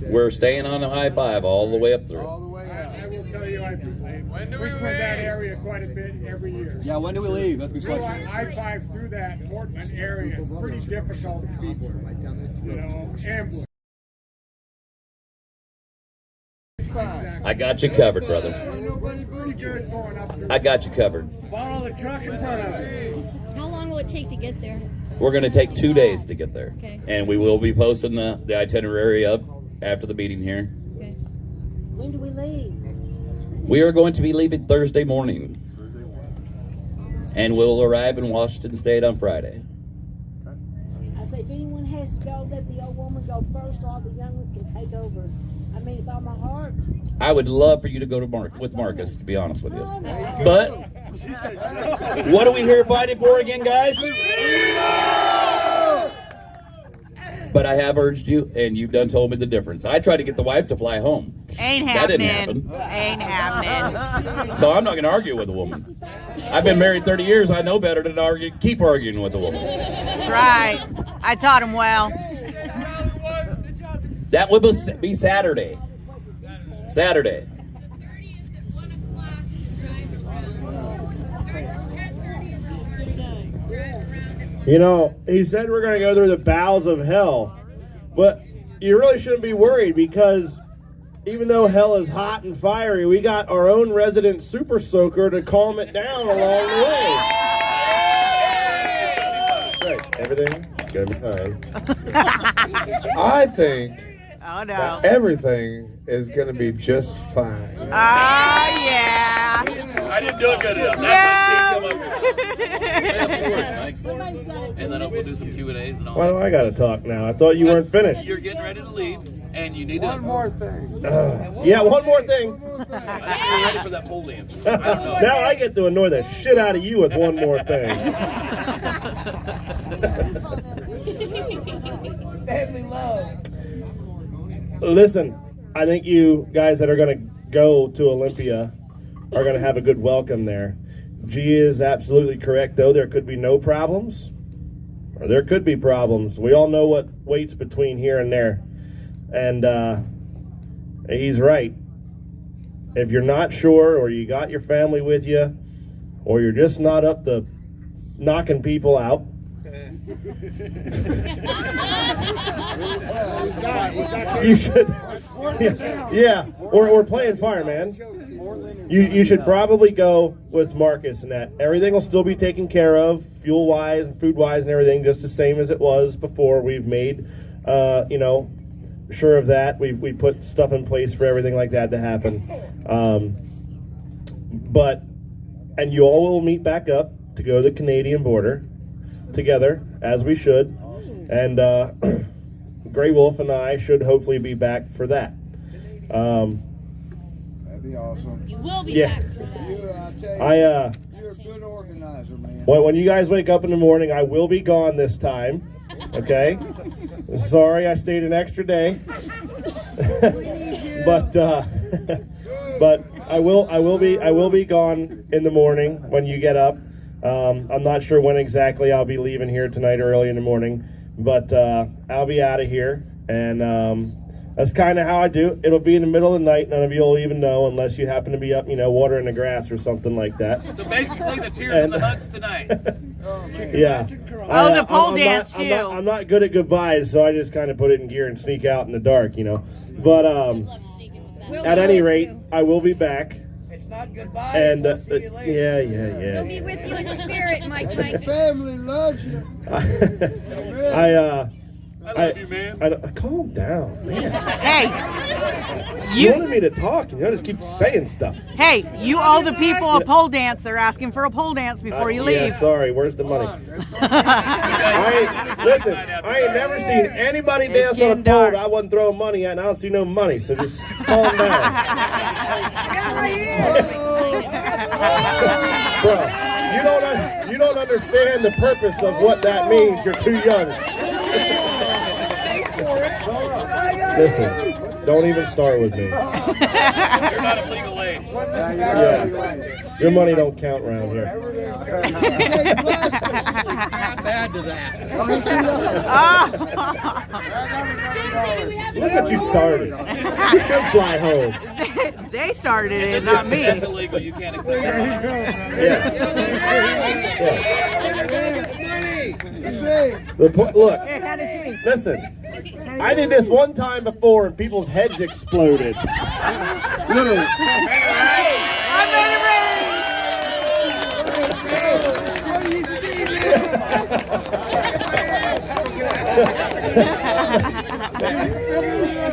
we're staying on the I-5 all the way up through.
All the way up.
tell you, I frequent that area quite a bit every year.
Yeah, when do we leave? That's a good
So
question.
I-5 through that Portland area is pretty difficult to be, ambush.
I got you covered, brother. I got you covered.
Follow the truck in front of it.
How long will it take to get there?
We're going to take 2 days to get there.
Okay.
And we will be posting the itinerary up after the meeting here.
Okay.
When do we leave?
We are going to be leaving Thursday morning. And we'll arrive in Washington State on Friday.
I say, if anyone has to go, let the old woman go first, so all the young ones can take over. I mean, with all my heart.
I would love for you to go to with Marcus, to be honest with you. But what are we here fighting for again, guys? But I have urged you, and you've done told me the difference. I tried to get the wife to fly home.
Ain't
That
happening.
didn't happen.
Ain't happening.
So I'm not going to argue with a woman. I've been married 30 years. I know better than to keep arguing with a woman.
Right. I taught him well.
That will be Saturday. Saturday.
You know, he said we're going to go through the bowels of hell. But you really shouldn't be worried, because even though hell is hot and fiery, we got our own resident super soaker to calm it down along the way. Right, everything is going to be fine.
I think
Oh, no.
that everything is going to be just fine.
Ah, yeah.
I didn't do it good enough. And then we'll do some Q&As and all.
Why do I got to talk now? I thought you weren't finished.
You're getting ready to leave, and you need
One more thing.
Yeah, one more thing.
I think you're ready for that pole dance. I don't know.
Now I get to annoy the shit out of you with one more thing.
Family love.
Listen, I think you guys that are going to go to Olympia are going to have a good welcome there. G is absolutely correct, though. There could be no problems, or there could be problems. We all know what waits between here and there. And he's right. If you're not sure, or you got your family with you, or you're just not up to knocking people out, you should, yeah, or playing fireman. You should probably go with Marcus and that. Everything will still be taken care of, fuel-wise and food-wise and everything, just the same as it was before. We've made, sure of that. We put stuff in place for everything like that to happen. And you all will meet back up to go to the Canadian border together, as we should. And Grey Wolf and I should hopefully be back for that.
That'd be awesome.
You will be
Yeah.
back for that.
You're a good organizer, man.
When you guys wake up in the morning, I will be gone this time. Okay? Sorry I stayed an extra day. but I will be gone in the morning when you get up. I'm not sure when exactly I'll be leaving here tonight or early in the morning, but I'll be out of here, and that's kind of how I do. It'll be in the middle of the night. None of you will even know unless you happen to be up, watering the grass or something like that.
So basically, the tears and the hugs tonight.
Yeah.
Oh, the pole dance, too.
I'm not good at goodbyes, so I just kind of put it in gear and sneak out in the dark, But at any rate, I will be back.
It's not goodbye.
And
I'll see you later.
yeah.
We'll be with you in spirit, Mike.
Family loves you.
I love you, man.
Calm down, man.
Hey,
You wanted me to talk, and you just keep saying stuff.
Hey, you owe the people a pole dance. They're asking for a pole dance before you leave.
Yeah, sorry. Where's the money? Listen, I ain't never seen anybody dance on a pole that I wasn't throwing money at, and I don't see no money, so just calm down. Bro, you don't understand the purpose of what that means. You're too young. Listen, Don't even start with me.
You're not of legal age.
Yeah. Your money don't count around here.
Add to that.
Look what you started. You should fly home.
They started it, not me.
That's illegal. You can't accept that.
Look,
Here, hand it to me.
listen. I did this one time before and people's heads exploded. Literally.
I made it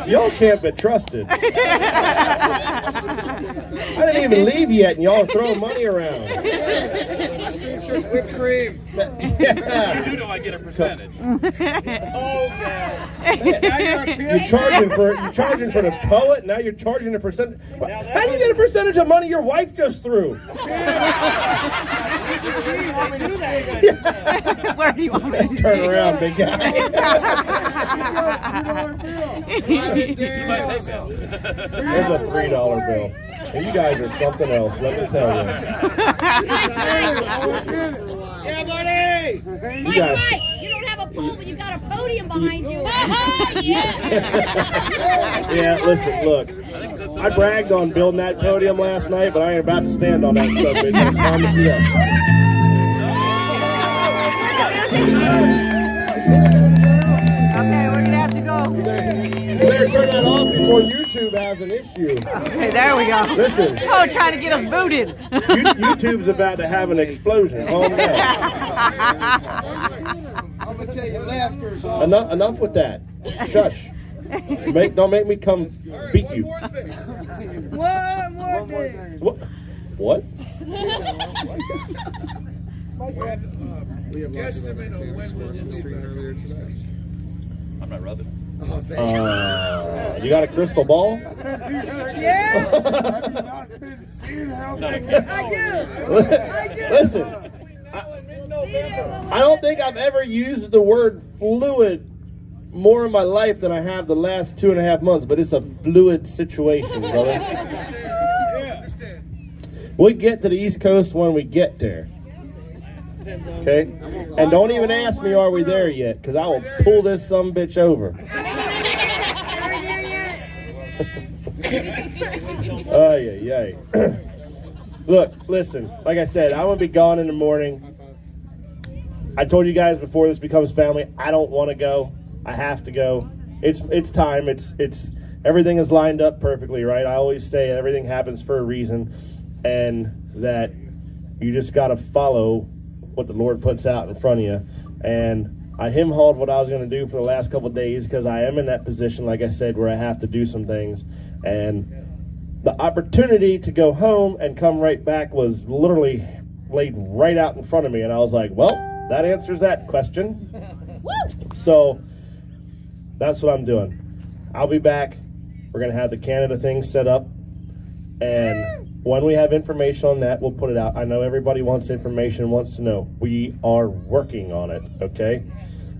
Y'all can't be trusted. I didn't even leave yet, and y'all are throwing money around.
Just whipped cream.
Yeah.
You do know I get a percentage.
You're charging for the poet. Now you're charging a percent. How do you get a percentage of money your wife just threw?
Where do you want me to
Turn around, big guy. There's a $3 bill. And you guys are something else, let me tell you.
Yeah, buddy!
You guys,
Mike, you don't have a pole, but you got a podium behind you.
yeah, listen, look. I bragged on building that podium last night, but I ain't about to stand on that subject. I promise you that.
Okay, we're gonna have to go.
You better turn that off before YouTube has an issue.
Okay, there we go.
Listen.
Oh, trying to get us booted.
YouTube's about to have an explosion. Calm down.
I'm gonna tell you, laughter's on.
Enough with that. Shush. Don't make me come beat you.
One more thing.
What?
We have estimate on when we'll be earlier today.
I'm not rubbing.
You got a crystal ball?
Yeah, I do.
Listen, I don't think I've ever used the word fluid more in my life than I have the last 2.5 months, but it's a fluid situation, brother. We'll get to the East Coast when we get there. Okay? And don't even ask me, are we there yet? Because I will pull this sumbitch over. Ay. Look, listen, like I said, I'm going to be gone in the morning. I told you guys before this becomes family, I don't want to go. I have to go. It's time. It's everything is lined up perfectly, right? I always say everything happens for a reason, and that you just got to follow what the Lord puts out in front of you. And I him-hauled what I was going to do for the last couple of days because I am in that position, like I said, where I have to do some things. And the opportunity to go home and come right back was literally laid right out in front of me. And I was like, well, that answers that question. So that's what I'm doing. I'll be back. We're going to have the Canada thing set up. And when we have information on that, we'll put it out. I know everybody wants information, wants to know. We are working on it, okay?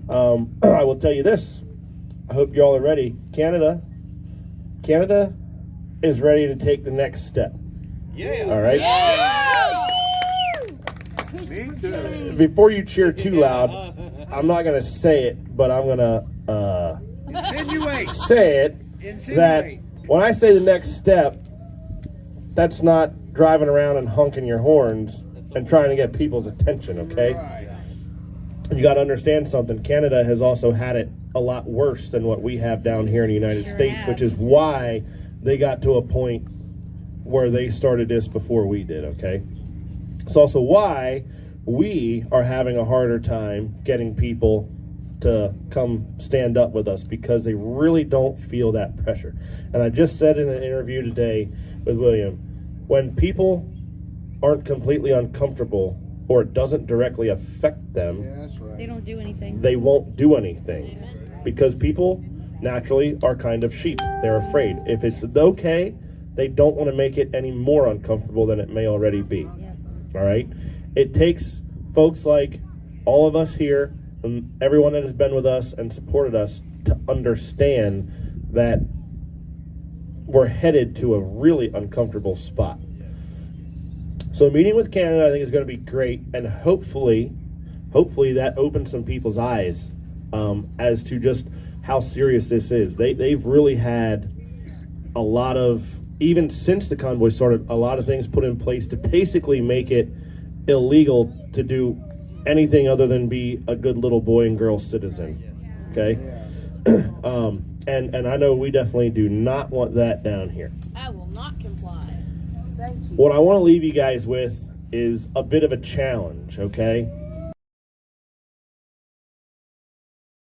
I will tell you this. I hope you all are ready. Canada is ready to take the next step.
Yeah.
All right?
Yeah.
Me too.
Before you cheer too loud, I'm not going to say it, but I'm going to say it that when I say the next step, that's not driving around and honking your horns and trying to get people's attention, okay? You got to understand something. Canada has also had it a lot worse than what we have down here in the United States, which is why they got to a point where they started this before we did, okay? It's also why we are having a harder time getting people to come stand up with us, because they really don't feel that pressure. And I just said in an interview today with William, when people aren't completely uncomfortable or it doesn't directly affect them,
They don't do anything.
they won't do anything. Because people naturally are kind of sheep. They're afraid. If it's okay, they don't want to make it any more uncomfortable than it may already be. All right? It takes folks like all of us here and everyone that has been with us and supported us to understand that we're headed to a really uncomfortable spot. So meeting with Canada, I think, is going to be great, and hopefully that opens some people's eyes as to just how serious this is. They've really had a lot of, even since the convoy started, a lot of things put in place to basically make it illegal to do anything other than be a good little boy and girl citizen. Okay? And I know we definitely do not want that down here.
I will not comply.
Thank you.
What I want to leave you guys with is a bit of a challenge, okay?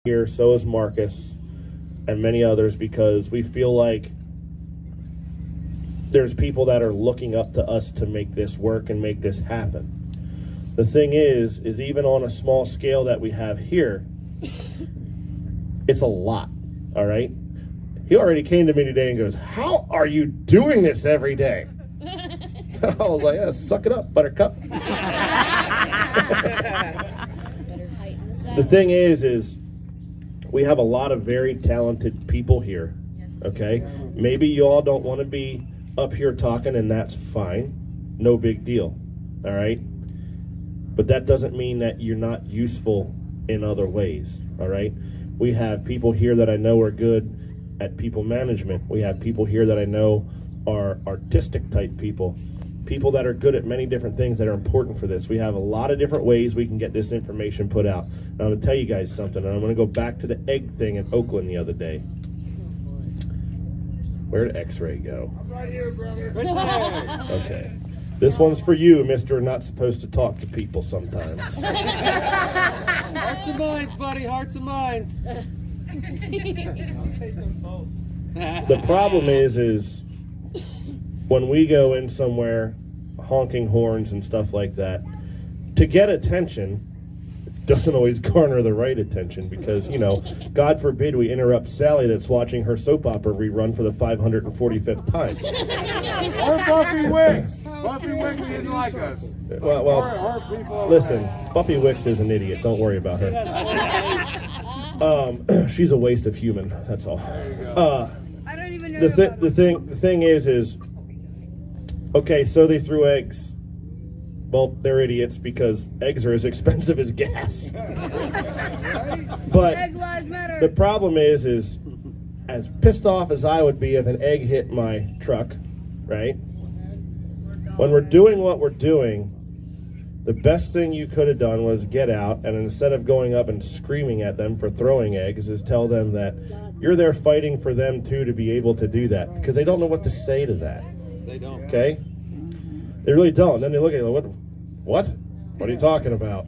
Here, so is Marcus and many others, because we feel like there's people that are looking up to us to make this work and make this happen. The thing is even on a small scale that we have here, it's a lot, all right? He already came to me today and goes, "How are you doing this every day?" I was like, "Yeah, suck it up, buttercup." The thing is we have a lot of very talented people here, okay? Maybe you all don't want to be up here talking, and that's fine. No big deal, all right? But that doesn't mean that you're not useful in other ways, all right? We have people here that I know are good at people management. We have people here that I know are artistic type people that are good at many different things that are important for this. We have a lot of different ways we can get this information put out. Now, I'm going to tell you guys something, and I'm going to go back to the egg thing in Oakland the other day. Where'd X-Ray go?
I'm right here, brother.
Okay. This one's for you, Mr. Not Supposed to Talk to People sometimes.
Hearts and minds, buddy. Hearts and minds.
I'll take them both.
The problem is when we go in somewhere honking horns and stuff like that, to get attention doesn't always garner the right attention, because, you know, God forbid we interrupt Sally that's watching her soap opera rerun for the 545th time.
Or Buffy Wicks. Buffy Wicks didn't like us.
Well, listen, Buffy Wicks is an idiot. Don't worry about her. She's a waste of human. That's all.
I don't even know.
The thing is, okay, so they threw eggs. Well, they're idiots because eggs are as expensive as gas. But
Egg lives matter.
the problem is as pissed off as I would be if an egg hit my truck, right? When we're doing what we're doing, the best thing you could have done was get out, and instead of going up and screaming at them for throwing eggs, is tell them that you're there fighting for them too to be able to do that, because they don't know what to say to that.
They don't.
Okay? They really don't. And then they look at you like, what? What are you talking about?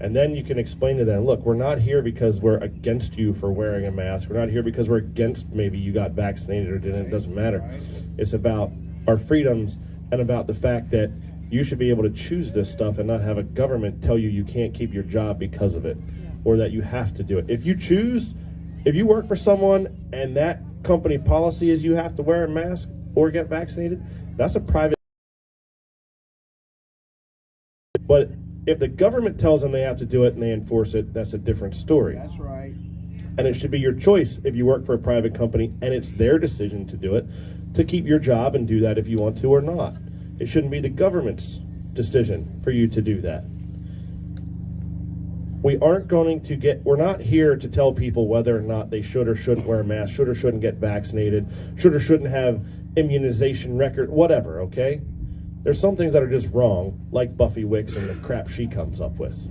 And then you can explain to them, look, we're not here because we're against you for wearing a mask. We're not here because we're against maybe you got vaccinated or didn't. It doesn't matter. It's about our freedoms and about the fact that you should be able to choose this stuff and not have a government tell you can't keep your job because of it, or that you have to do it. If you work for someone and that company policy is you have to wear a mask or get vaccinated, that's a private. But if the government tells them they have to do it and they enforce it, that's a different story.
That's right.
And it should be your choice if you work for a private company and it's their decision to do it, to keep your job and do that if you want to or not. It shouldn't be the government's decision for you to do that. We're not here to tell people whether or not they should or shouldn't wear a mask, should or shouldn't get vaccinated, should or shouldn't have immunization record, whatever, okay? There's some things that are just wrong, like Buffy Wicks and the crap she comes up with.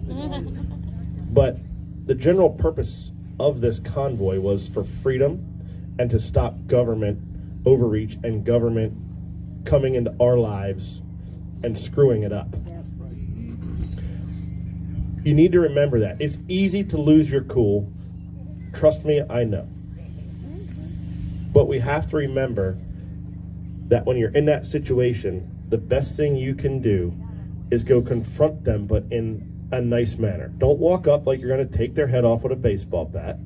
But the general purpose of this convoy was for freedom and to stop government overreach and government coming into our lives and screwing it up. You need to remember that. It's easy to lose your cool. Trust me, I know. But we have to remember that when you're in that situation, the best thing you can do is go confront them, but in a nice manner. Don't walk up like you're going to take their head off with a baseball bat.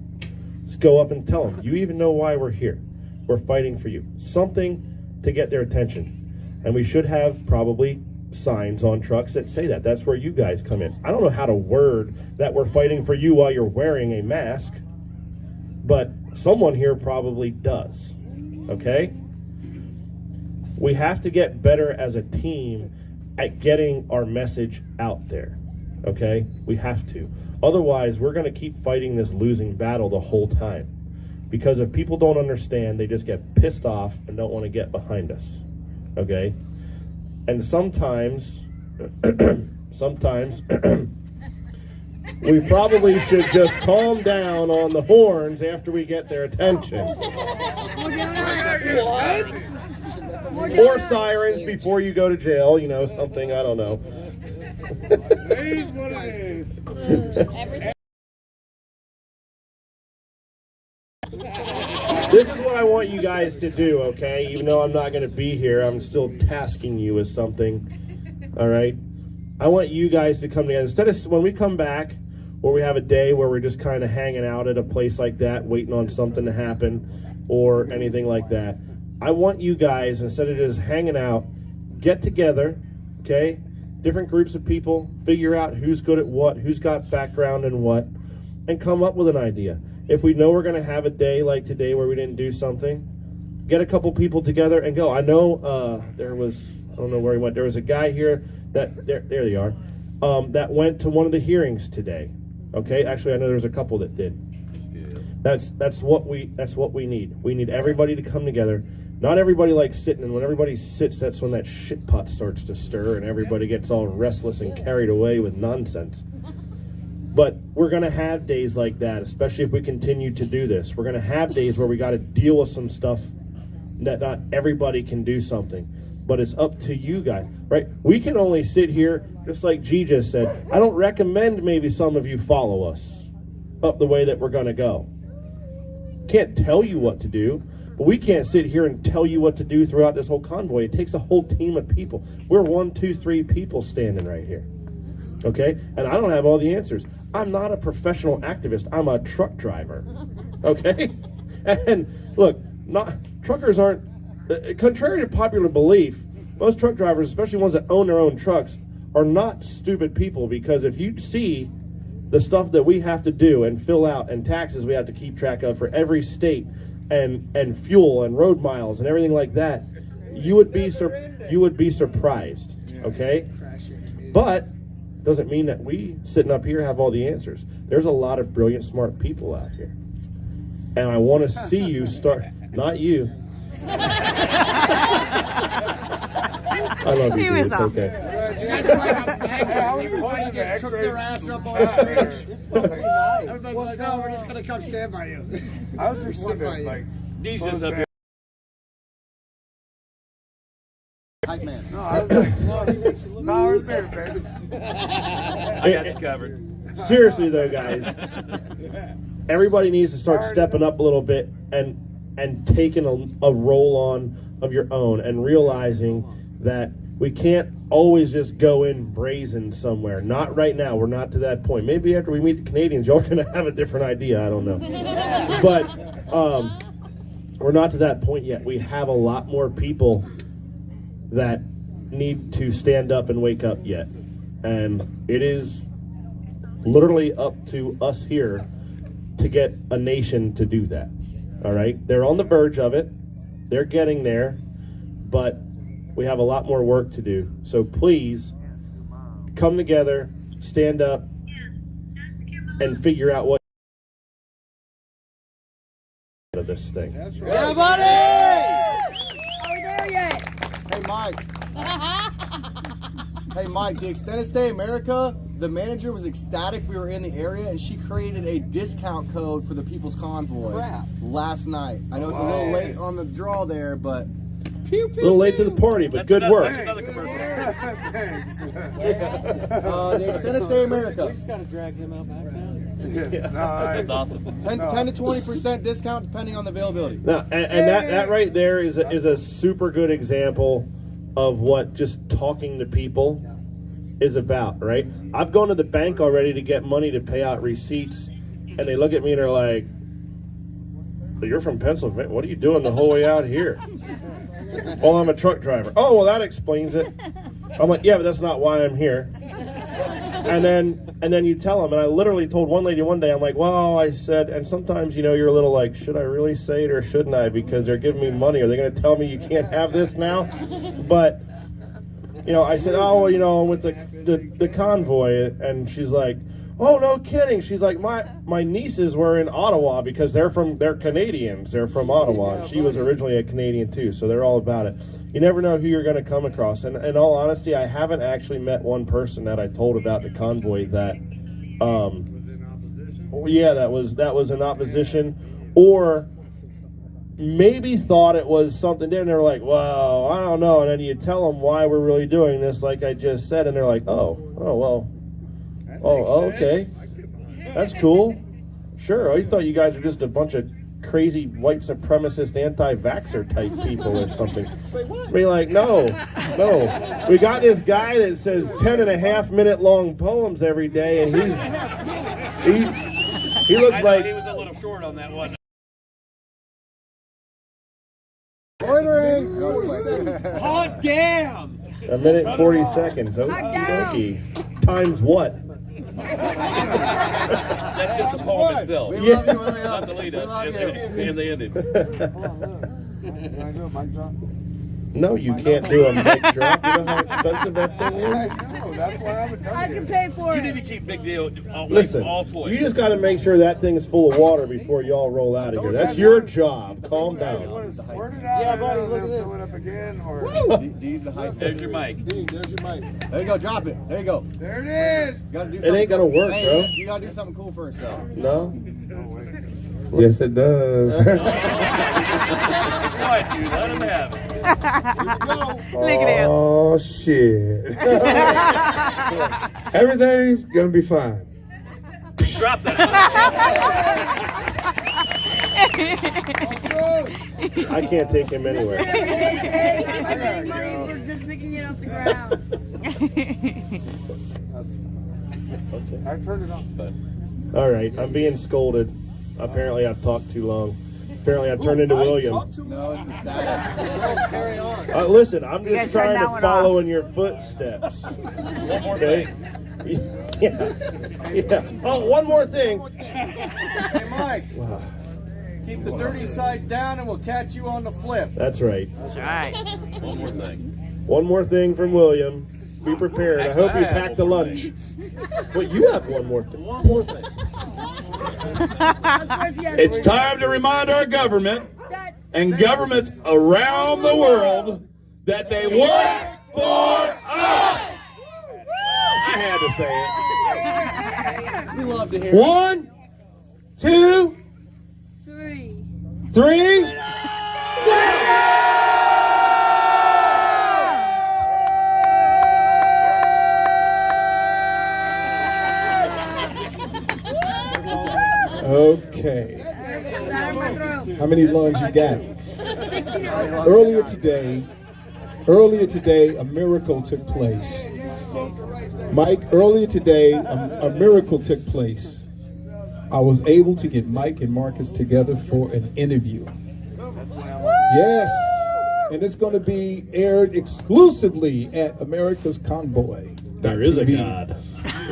Just go up and tell them, you even know why we're here. We're fighting for you. Something to get their attention. And we should have probably signs on trucks that say that. That's where you guys come in. I don't know how to word that we're fighting for you while you're wearing a mask, but someone here probably does. Okay? We have to get better as a team at getting our message out there, okay? We have to. Otherwise, we're going to keep fighting this losing battle the whole time. Because if people don't understand, they just get pissed off and don't want to get behind us, okay? And sometimes, we probably should just calm down on the horns after we get their attention. Or sirens before you go to jail, you know, something, I don't know. This is what I want you guys to do, okay? Even though I'm not going to be here, I'm still tasking you with something, all right? I want you guys to come together. Instead of when we come back, or we have a day where we're just kind of hanging out at a place like that, waiting on something to happen, or anything like that, I want you guys, instead of just hanging out, get together, okay? Different groups of people, figure out who's good at what, who's got background in what, and come up with an idea. If we know we're going to have a day like today where we didn't do something, get a couple people together and go. I know there was, I don't know where he went, there was a guy here that, there they are, that went to one of the hearings today. Okay, actually I know there's a couple that did. That's what we need. We need everybody to come together. Not everybody likes sitting, and when everybody sits, that's when that shit pot starts to stir and everybody gets all restless and carried away with nonsense. But we're going to have days like that, especially if we continue to do this. We're going to have days where we got to deal with some stuff that not everybody can do something. But it's up to you guys, right? We can only sit here, just like G just said. I don't recommend maybe some of you follow us up the way that we're going to go. Can't tell you what to do, but we can't sit here and tell you what to do throughout this whole convoy. It takes a whole team of people. We're 1, 2, 3 people standing right here, okay? And I don't have all the answers. I'm not a professional activist. I'm a truck driver, okay? And look, truckers aren't, contrary to popular belief, most truck drivers, especially ones that own their own trucks, are not stupid people, because if you see the stuff that we have to do and fill out and taxes we have to keep track of for every state and fuel and road miles and everything like that, you would be surprised, okay? But doesn't mean that we sitting up here have all the answers. There's a lot of brilliant, smart people out here. And I want to see you start, not you. I love you, dude. It's okay.
Just took their ass up on stage. Everybody's like, no, we're just going to come stand by you.
I was just wondering, like,
these just up here.
Hype man.
No, I was like, no, he makes you look powers there, baby.
I got you covered.
Seriously though, guys, everybody needs to start stepping up a little bit and taking a role on of your own, and realizing that we can't always just go in brazen somewhere. Not right now. We're not to that point. Maybe after we meet the Canadians, y'all gonna have a different idea. I don't know. But we're not to that point yet. We have a lot more people that need to stand up and wake up yet. And it is literally up to us here to get a nation to do that. All right? They're on the verge of it. They're getting there. But we have a lot more work to do. So please come together, stand up, and figure out what of this thing.
That's right.
Yeah, buddy!
Are we there yet?
Hey, Mike. Hey, Mike, the Extended Stay America, the manager was ecstatic we were in the area, and she created a discount code for the People's Convoy last night. I know it's a little late on the draw there, but...
A little late to the party, but good work.
The Extended Stay America.
We just got to drag him out back now.
That's awesome.
10 to 20% discount depending on the availability.
Now, and that right there is a super good example of what just talking to people is about, right? I've gone to the bank already to get money to pay out receipts, and they look at me and they're like, "You're from Pennsylvania. What are you doing the whole way out here?" "Well, I'm a truck driver." "Oh, well, that explains it." I'm like, "Yeah, but that's not why I'm here." And then you tell them, and I literally told one lady one day, I'm like, well, I said, and sometimes, you know, you're a little like, should I really say it or shouldn't I? Because they're giving me money. Are they going to tell me you can't have this now? But, you know, I said, oh, well, you know, with the convoy, and she's like, oh, no kidding. She's like, my nieces were in Ottawa because they're Canadians. They're from Ottawa. And she was originally a Canadian too, so they're all about it. You never know who you're going to come across. And in all honesty, I haven't actually met one person that I told about the convoy that, that was in opposition, or maybe thought it was something different. They're like, well, I don't know. And then you tell them why we're really doing this, like I just said, and they're like, well, okay, that's cool. Sure. I thought you guys were just a bunch of crazy white supremacist anti-vaxxer type people or something. Be like, no. We got this guy that says 10.5-minute long poems every day, and he looks like
he was a little short on that one.
Ordering.
Hot damn!
1 minute 40 seconds. Okie dokie. Times what?
That's just the poem itself.
We love you, William.
Not the lead
We
up
love
and the ending.
Can I do a mic drop?
No, you can't do a mic drop. You know how expensive that thing is?
I know, that's why I haven't done
I
it.
can pay for
You
it.
need to keep Big Deal
Listen,
all toys.
you just got to make sure that thing is full of water before y'all roll out of here. That's your job. Calm down.
Word it out.
Yeah, buddy, look at this.
Fill it up again, or
D's the hype.
There's your mic.
D, there's your mic.
There you go, drop it. There you go.
There it is.
You gotta do
It ain't gonna work,
Hey,
bro.
You gotta do something cool first, though.
No?
Yes, it does.
What, dude? Let him have it.
Look at him.
Oh, shit. Everything's gonna be fine.
Drop that.
I can't take him anywhere.
I'm getting money for just picking it off the ground.
I turned it on.
All right, I'm being scolded. Apparently, I've talked too long. Apparently, I turned into William.
No, it's the static. Carry on.
Listen, I'm
You gotta
just
turn
trying
that
to
one
follow
off.
in your footsteps.
One more
Okay?
thing.
Yeah. Oh, one more thing.
Hey, Mike,
Wow.
keep the dirty side down and we'll catch you on the flip.
That's right.
That's right.
One more thing.
One more thing from William. Be prepared. I hope you packed a lunch. But you have one more thing.
One more thing.
It's time to remind our government and governments around the world that they work for us. I had to say it.
We love to hear
1, 2, 3. Okay. How many lungs you got? Earlier today, a miracle took place. Mike, earlier today, a miracle took place. I was able to get Mike and Marcus together for an interview. Yes, and it's going to be aired exclusively at America's Convoy. There is a God.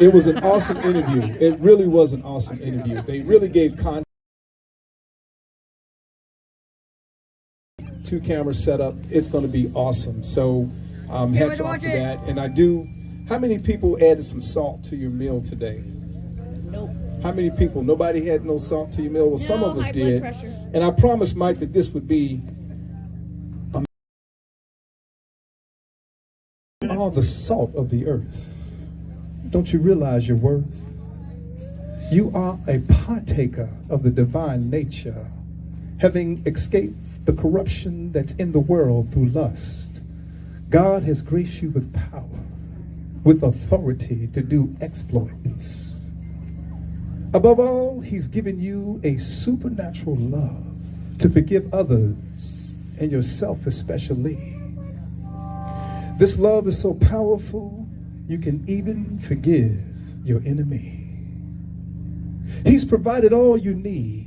It was an awesome interview. It really was an awesome interview. They really gave content. 2 camera setup. It's going to be awesome. So hats off to that. And I do. How many people added some salt to your meal today? Nope. How many people? Nobody had no salt to your meal. Well, some of us did. And I promised Mike that this would be all the salt of the earth. Don't you realize your worth? You are a partaker of the divine nature, having escaped the corruption that's in the world through lust. God has graced you with power, with authority to do exploits. Above all, he's given you a supernatural love to forgive others and yourself especially. This love is so powerful, you can even forgive your enemy. He's provided all you need.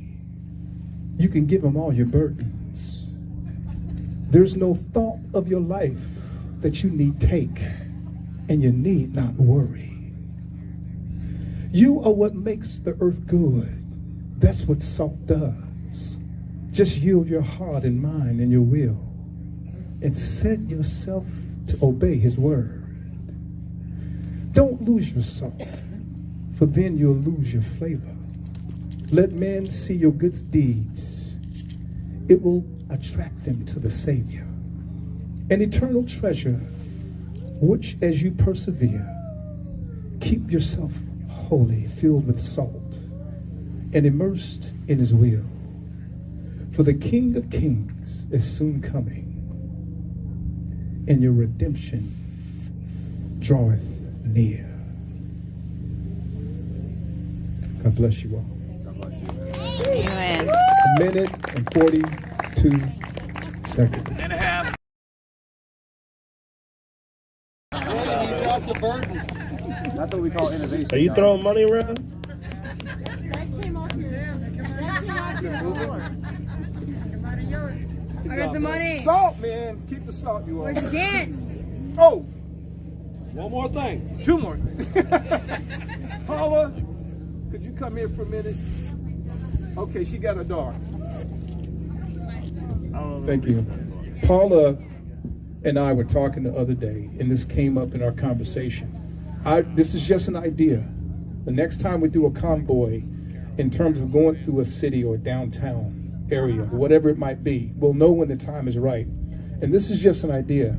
You can give him all your burdens. There's no thought of your life that you need take, and you need not worry.
You are what makes the earth good. That's what salt does. Just yield your heart and mind and your will and set yourself to obey his word. Don't lose your salt, for then you'll lose your flavor. Let men see your good deeds. It will attract them to the Savior. An eternal treasure, which as you persevere, keep yourself holy, filled with salt, and immersed in his will. For the King of Kings is soon coming, and your redemption draweth near. God bless you all.
Amen.
A minute and 42 seconds.
And a half. The burden.
That's what we call innovation.
Are you throwing money around?
I got the money.
Salt, man. Keep the salt, you all.
Where's the dance?
Oh!
One more thing.
Two more. Paula, could you come here for a minute? Okay, she got a dog. Thank you. Paula and I were talking the other day, and this came up in our conversation. This is just an idea. The next time we do a convoy, in terms of going through a city or downtown area, whatever it might be, we'll know when the time is right. And this is just an idea.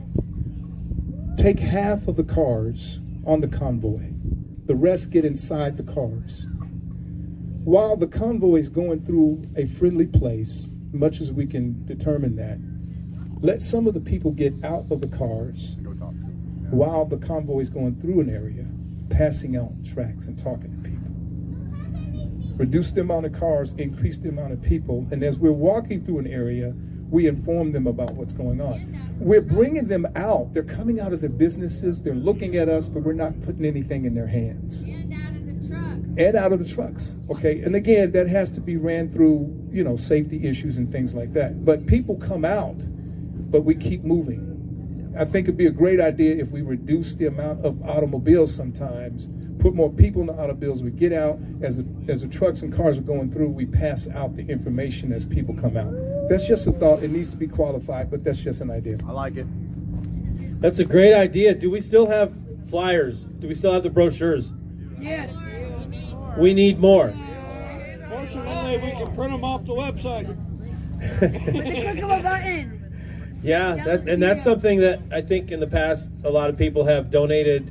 Take half of the cars on the convoy. The rest get inside the cars. While the convoy is going through a friendly place, much as we can determine that, let some of the people get out of the cars while the convoy is going through an area, passing out tracts and talking to people. Reduce the amount of cars, increase the amount of people, and as we're walking through an area, we inform them about what's going on. We're bringing them out. They're coming out of their businesses. They're looking at us, but we're not putting anything in their hands. And out of the trucks. Okay, and again, that has to be ran through, safety issues and things like that. But people come out, but we keep moving. I think it'd be a great idea if we reduce the amount of automobiles sometimes, put more people in the automobiles. We get out, as the trucks and cars are going through, we pass out the information as people come out. That's just a thought. It needs to be qualified, but that's just an idea.
I like it.
That's a great idea. Do we still have flyers? Do we still have the brochures?
Yes.
We need more.
Fortunately, we can print them off the website.
With the click of a button.
Yeah, that's something that I think in the past a lot of people have donated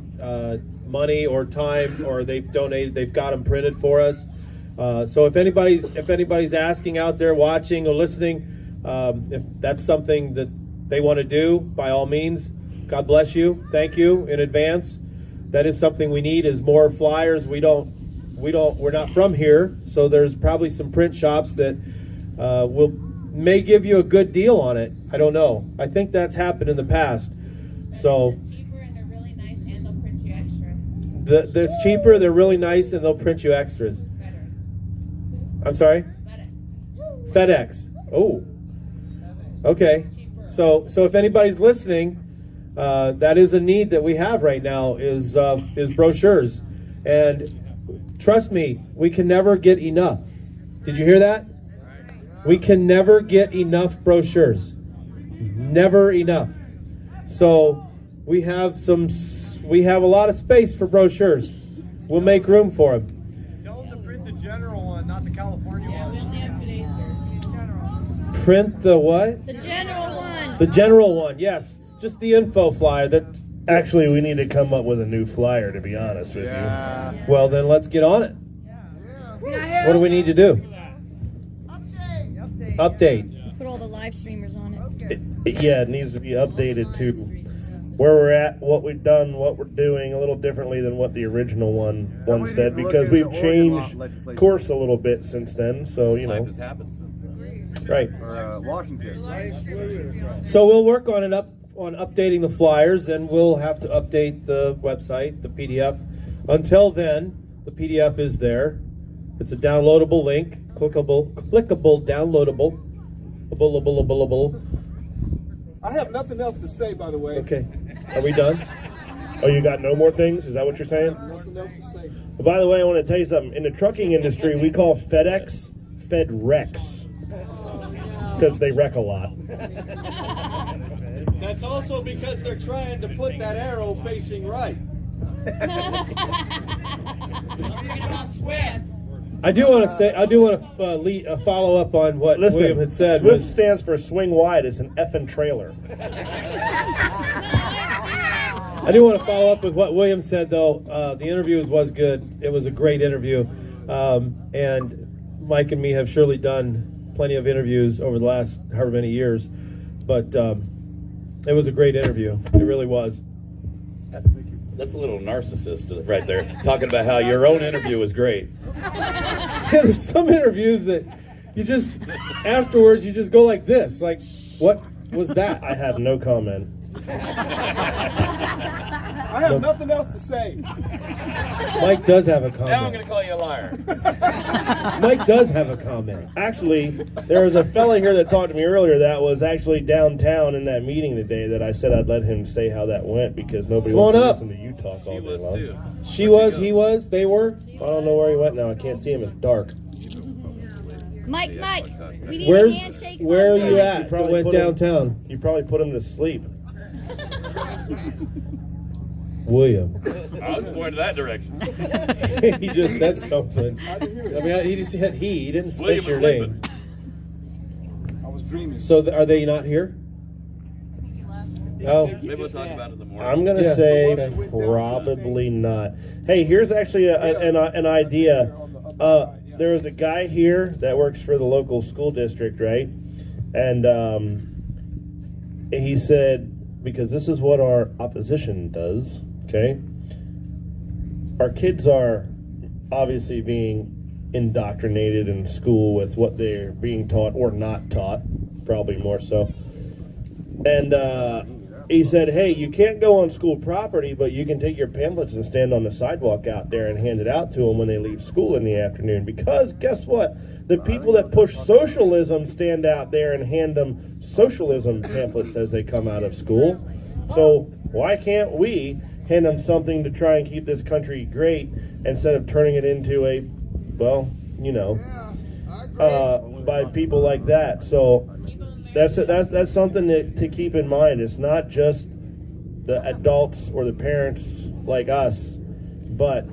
money or time, or they've got them printed for us. So if anybody's asking out there, watching or listening, if that's something that they want to do, by all means, God bless you. Thank you in advance. That is something we need, is more flyers. We're not from here, so there's probably some print shops that may give you a good deal on it. I don't know. I think that's happened in the past. So
Cheaper and they're really nice and they'll print you extra.
That's cheaper, they're really nice, and they'll print you extras. I'm sorry? FedEx. Oh. Okay. So if anybody's listening, that is a need that we have right now, is brochures. And trust me, we can never get enough. Did you hear that? We can never get enough brochures. Never enough. So we have a lot of space for brochures. We'll make room for them.
Tell them to print the general one, not the California one.
We only have today's here.
Print the what?
The general one.
The general one, yes. Just the info flyer. Actually, we need to come up with a new flyer, to be honest with you. Well, then let's get on it. What do we need to do? Update.
Put all the live streamers on it.
It needs to be updated to where we're at, what we've done, what we're doing a little differently than what the original one said, because we've changed course a little bit since then. So
Life has happened since then.
Right.
Or Washington.
So we'll work on updating the flyers, and we'll have to update the website, the PDF. Until then, the PDF is there. It's a downloadable link, clickable, downloadable.
I have nothing else to say, by the way.
Okay. Are we done?
Oh, you got no more things? Is that what you're saying?
Nothing else to say.
Well, by the way, I want to tell you something. In the trucking industry, we call FedEx FedRex because they wreck a lot.
That's also because they're trying to put that arrow facing right.
I do want to follow up on what William had said.
SWIFT stands for swing wide. It's an effing trailer.
I do want to follow up with what William said, though. The interview was good. It was a great interview. And Mike and me have surely done plenty of interviews over the last however many years. But it was a great interview. It really was.
That's a little narcissist right there, talking about how your own interview was great.
Yeah, there's some interviews that you just, afterwards, you just go like this. Like, what was that?
I have no comment.
I have nothing else to say.
Mike does have a comment.
Now I'm going to call you a liar.
Mike does have a comment.
Actually, there was a fella here that talked to me earlier that was actually downtown in that meeting today that I said I'd let him say how that went because nobody wants to listen to you talk all day long.
She was, he was, they were.
I don't know where he went now. I can't see him. It's dark.
Mike, we need
Where's,
a handshake.
where are you at?
You probably
went
put him-
downtown.
You probably put him to sleep.
William.
I was pointing that direction.
He just said something. I mean, he just said he didn't
William
space your
was
name.
I was dreaming.
So are they not here? Oh.
Maybe we'll talk about it in the morning.
I'm going to say probably not. Hey, here's actually an idea. There was a guy here that works for the local school district, right? And he said, because this is what our opposition does, okay? Our kids are obviously being indoctrinated in school with what they're being taught or not taught, probably more so. And he said, hey, you can't go on school property, but you can take your pamphlets and stand on the sidewalk out there and hand it out to them when they leave school in the afternoon. Because guess what? The people that push socialism stand out there and hand them socialism pamphlets as they come out of school. So why can't we hand them something to try and keep this country great instead of turning it into a, well, you know, by people like that. So that's something to keep in mind. It's not just the adults or the parents like us, but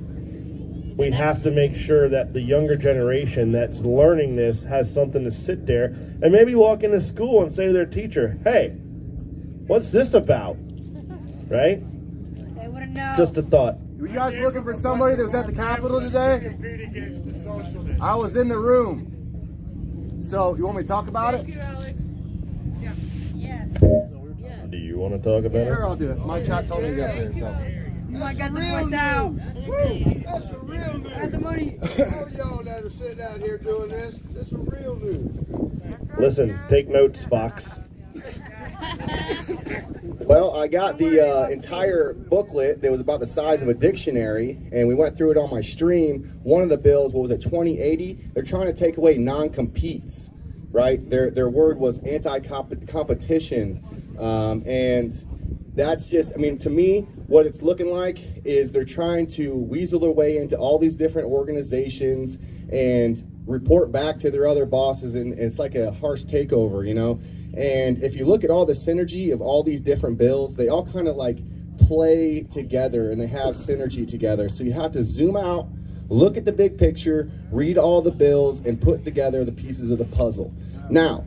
we have to make sure that the younger generation that's learning this has something to sit there and maybe walk into school and say to their teacher, hey, what's this about? Right?
They wouldn't know.
Just a thought.
Were you guys looking for somebody that was at the Capitol today? I was in the room. So, you want me to talk about it?
Do you want to talk about it?
Sure, I'll do it. My chat told me to get there, so.
I got the voice out.
That's a real news.
Got the money.
All y'all that are sitting out here doing this, this is real news.
Listen, take notes, Fox.
Well, I got the entire booklet that was about the size of a dictionary, and we went through it on my stream. One of the bills, what was it, 2080? They're trying to take away non-competes, right? Their word was anti-competition, and that's just, I mean, to me, what it's looking like is they're trying to weasel their way into all these different organizations and report back to their other bosses, and it's like a harsh takeover, you know? And if you look at all the synergy of all these different bills, they all kind of like play together and they have synergy together. So you have to zoom out, look at the big picture, read all the bills, and put together the pieces of the puzzle. Now,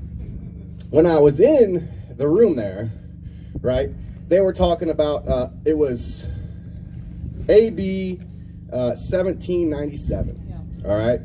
when I was in the room there, right, they were talking about, it was AB 1797, all right?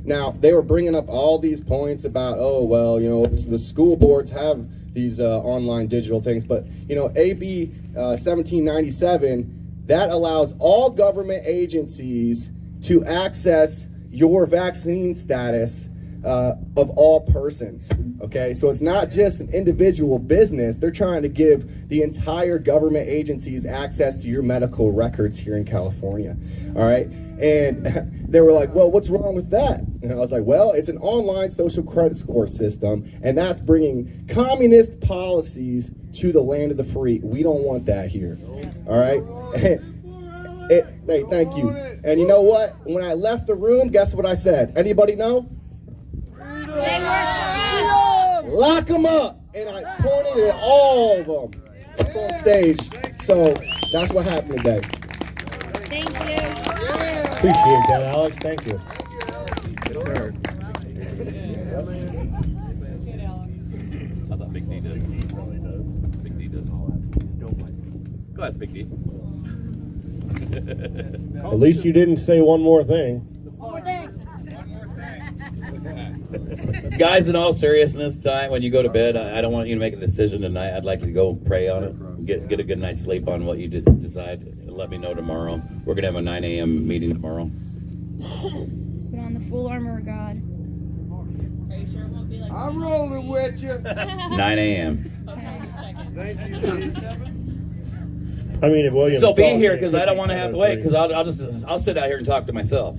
Now, they were bringing up all these points about, oh, well, you know, the school boards have these online digital things, but, you know, AB 1797, that allows all government agencies to access your vaccine status of all persons, okay? So it's not just an individual business. They're trying to give the entire government agencies access to your medical records here in California, all right? And they were like, well, what's wrong with that? And I was like, well, it's an online social credit score system, and that's bringing communist policies to the land of the free. We don't want that here, all right? Hey, thank you. And you know what? When I left the room, guess what I said? Anybody know?
They work for us.
Lock them up. And I pointed at all of them up on stage. So that's what happened today.
Thank you.
Appreciate that, Alex. Thank you.
Yes, sir.
I thought Big D did. He probably does. Big D does. Go ahead, Big D.
At least you didn't say one more thing.
Guys, in all seriousness, tonight when you go to bed, I don't want you to make a decision tonight. I'd like you to go pray on it, get a good night's sleep on what you decide, and let me know tomorrow. We're gonna have a 9 a.m. meeting tomorrow.
Put on the full armor of God.
I'm rolling with you.
9 a.m.
I mean, if William.
So be here because I don't want to have to wait because I'll sit out here and talk to myself.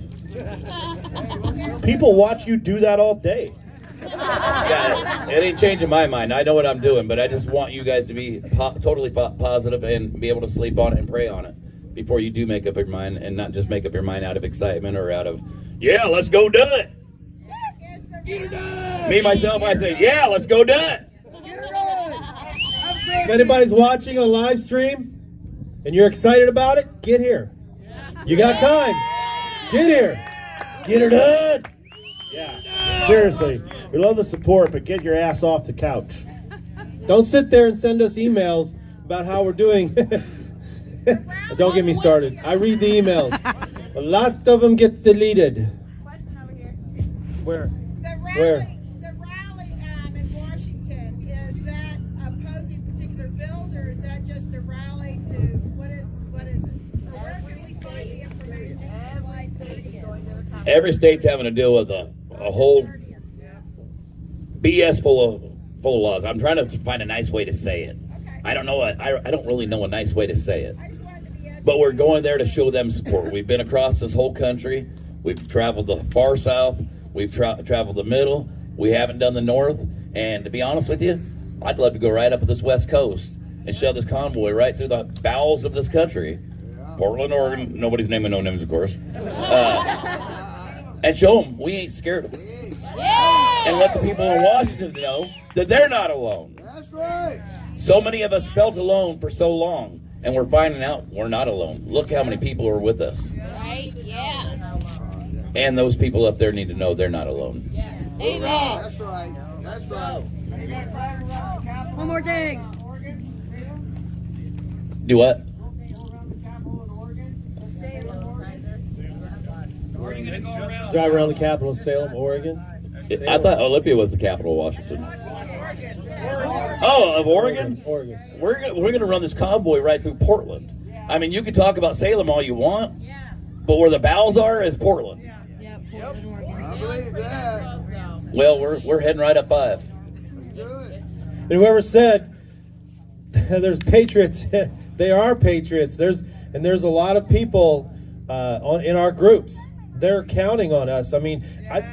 People watch you do that all day.
Yeah, it ain't changing my mind. I know what I'm doing, but I just want you guys to be totally positive and be able to sleep on it and pray on it before you do make up your mind, and not just make up your mind out of excitement or out of, yeah, let's go do it.
Get her done.
Me, myself, I say, yeah, let's go do it.
If anybody's watching on live stream and you're excited about it, get here. You got time. Get here. Get her done.
Yeah. Seriously, we love the support, but get your ass off the couch.
Don't sit there and send us emails about how we're doing. Don't get me started. I read the emails. A lot of them get deleted. Where? Where?
The rally in Washington, is that opposing particular bills, or is that just a rally to, what is it? Or where can we find the information?
Every state's having to deal with a whole BS full of laws. I'm trying to find a nice way to say it. I don't know I don't really know a nice way to say it. But we're going there to show them support. We've been across this whole country. We've traveled the far south. We've traveled the middle. We haven't done the north. And to be honest with you, I'd love to go right up to this west coast and shove this convoy right through the bowels of this country. Portland, Oregon. Nobody's naming no names, of course. And show them we ain't scared of it. And let the people in Washington know that they're not alone.
That's right.
So many of us felt alone for so long, and we're finding out we're not alone. Look how many people are with us.
Right? Yeah.
And those people up there need to know they're not alone.
Amen.
That's right. That's right.
One more thing.
Do what?
Drive around the capital of Salem, Oregon.
I thought Olympia was the capital of Washington. Oh, of Oregon?
Oregon.
We're going to run this convoy right through Portland. I mean, you can talk about Salem all you want, but where the bowels are is Portland.
I believe that.
Well, we're heading right up 5.
And whoever said there's patriots, they are patriots. There's a lot of people in our groups. They're counting on us. I mean,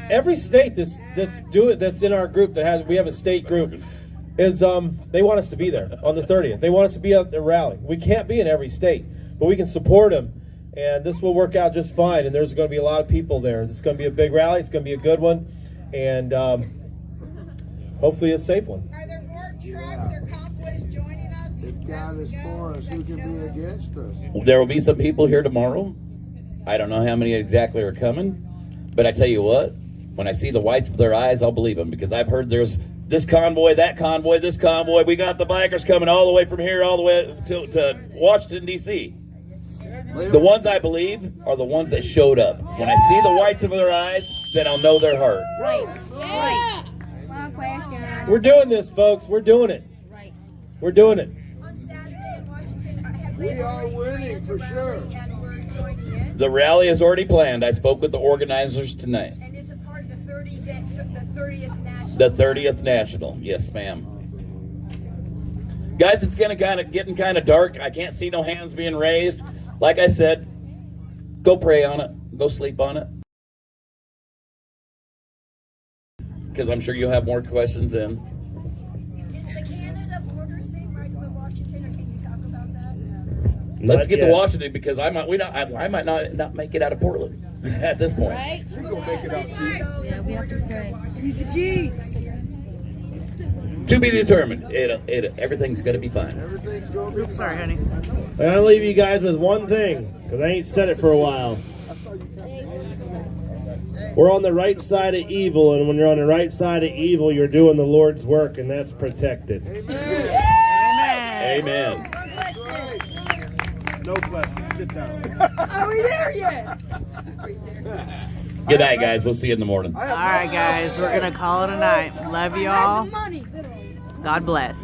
every state that's in our group we have a state group is they want us to be there on the 30th. They want us to be at the rally. We can't be in every state, but we can support them, and this will work out just fine. And there's going to be a lot of people there. This is going to be a big rally. It's going to be a good one, and hopefully a safe one.
Are there more trucks or convoys joining us?
If God is for us, who can be against us?
There will be some people here tomorrow. I don't know how many exactly are coming, but I tell you what, when I see the whites of their eyes, I'll believe them, because I've heard there's this convoy, that convoy, this convoy. We got the bikers coming all the way from here all the way to Washington, D.C. The ones I believe are the ones that showed up. When I see the whites of their eyes, then I'll know their heart.
Right. Right. Wrong question.
We're doing this, folks. We're doing it.
Right.
We're doing it.
We are winning for sure.
The rally is already planned. I spoke with the organizers tonight.
And is it part of the 30th National?
The 30th National. Yes, ma'am. Guys, it's getting kind of dark. I can't see no hands being raised. Like I said, go pray on it. Go sleep on it. Because I'm sure you'll have more questions then.
Is the Canada border thing right with Washington, or can you talk about that?
Let's
Not
get to
yet.
Washington because I might not make it out of Portland at this point.
Right?
We're gonna make it out.
Yeah, we have to pray.
To be determined. Everything's gonna be fine.
Everything's gonna be.
Oops, sorry, honey.
I'm gonna leave you guys with one thing, because I ain't said it for a while. We're on the right side of evil, and when you're on the right side of evil, you're doing the Lord's work, and that's protected.
Amen.
No question. Sit down.
Are we there yet?
Good night, guys. We'll see you in the morning.
All right, guys, we're gonna call it a night. Love you all. God bless.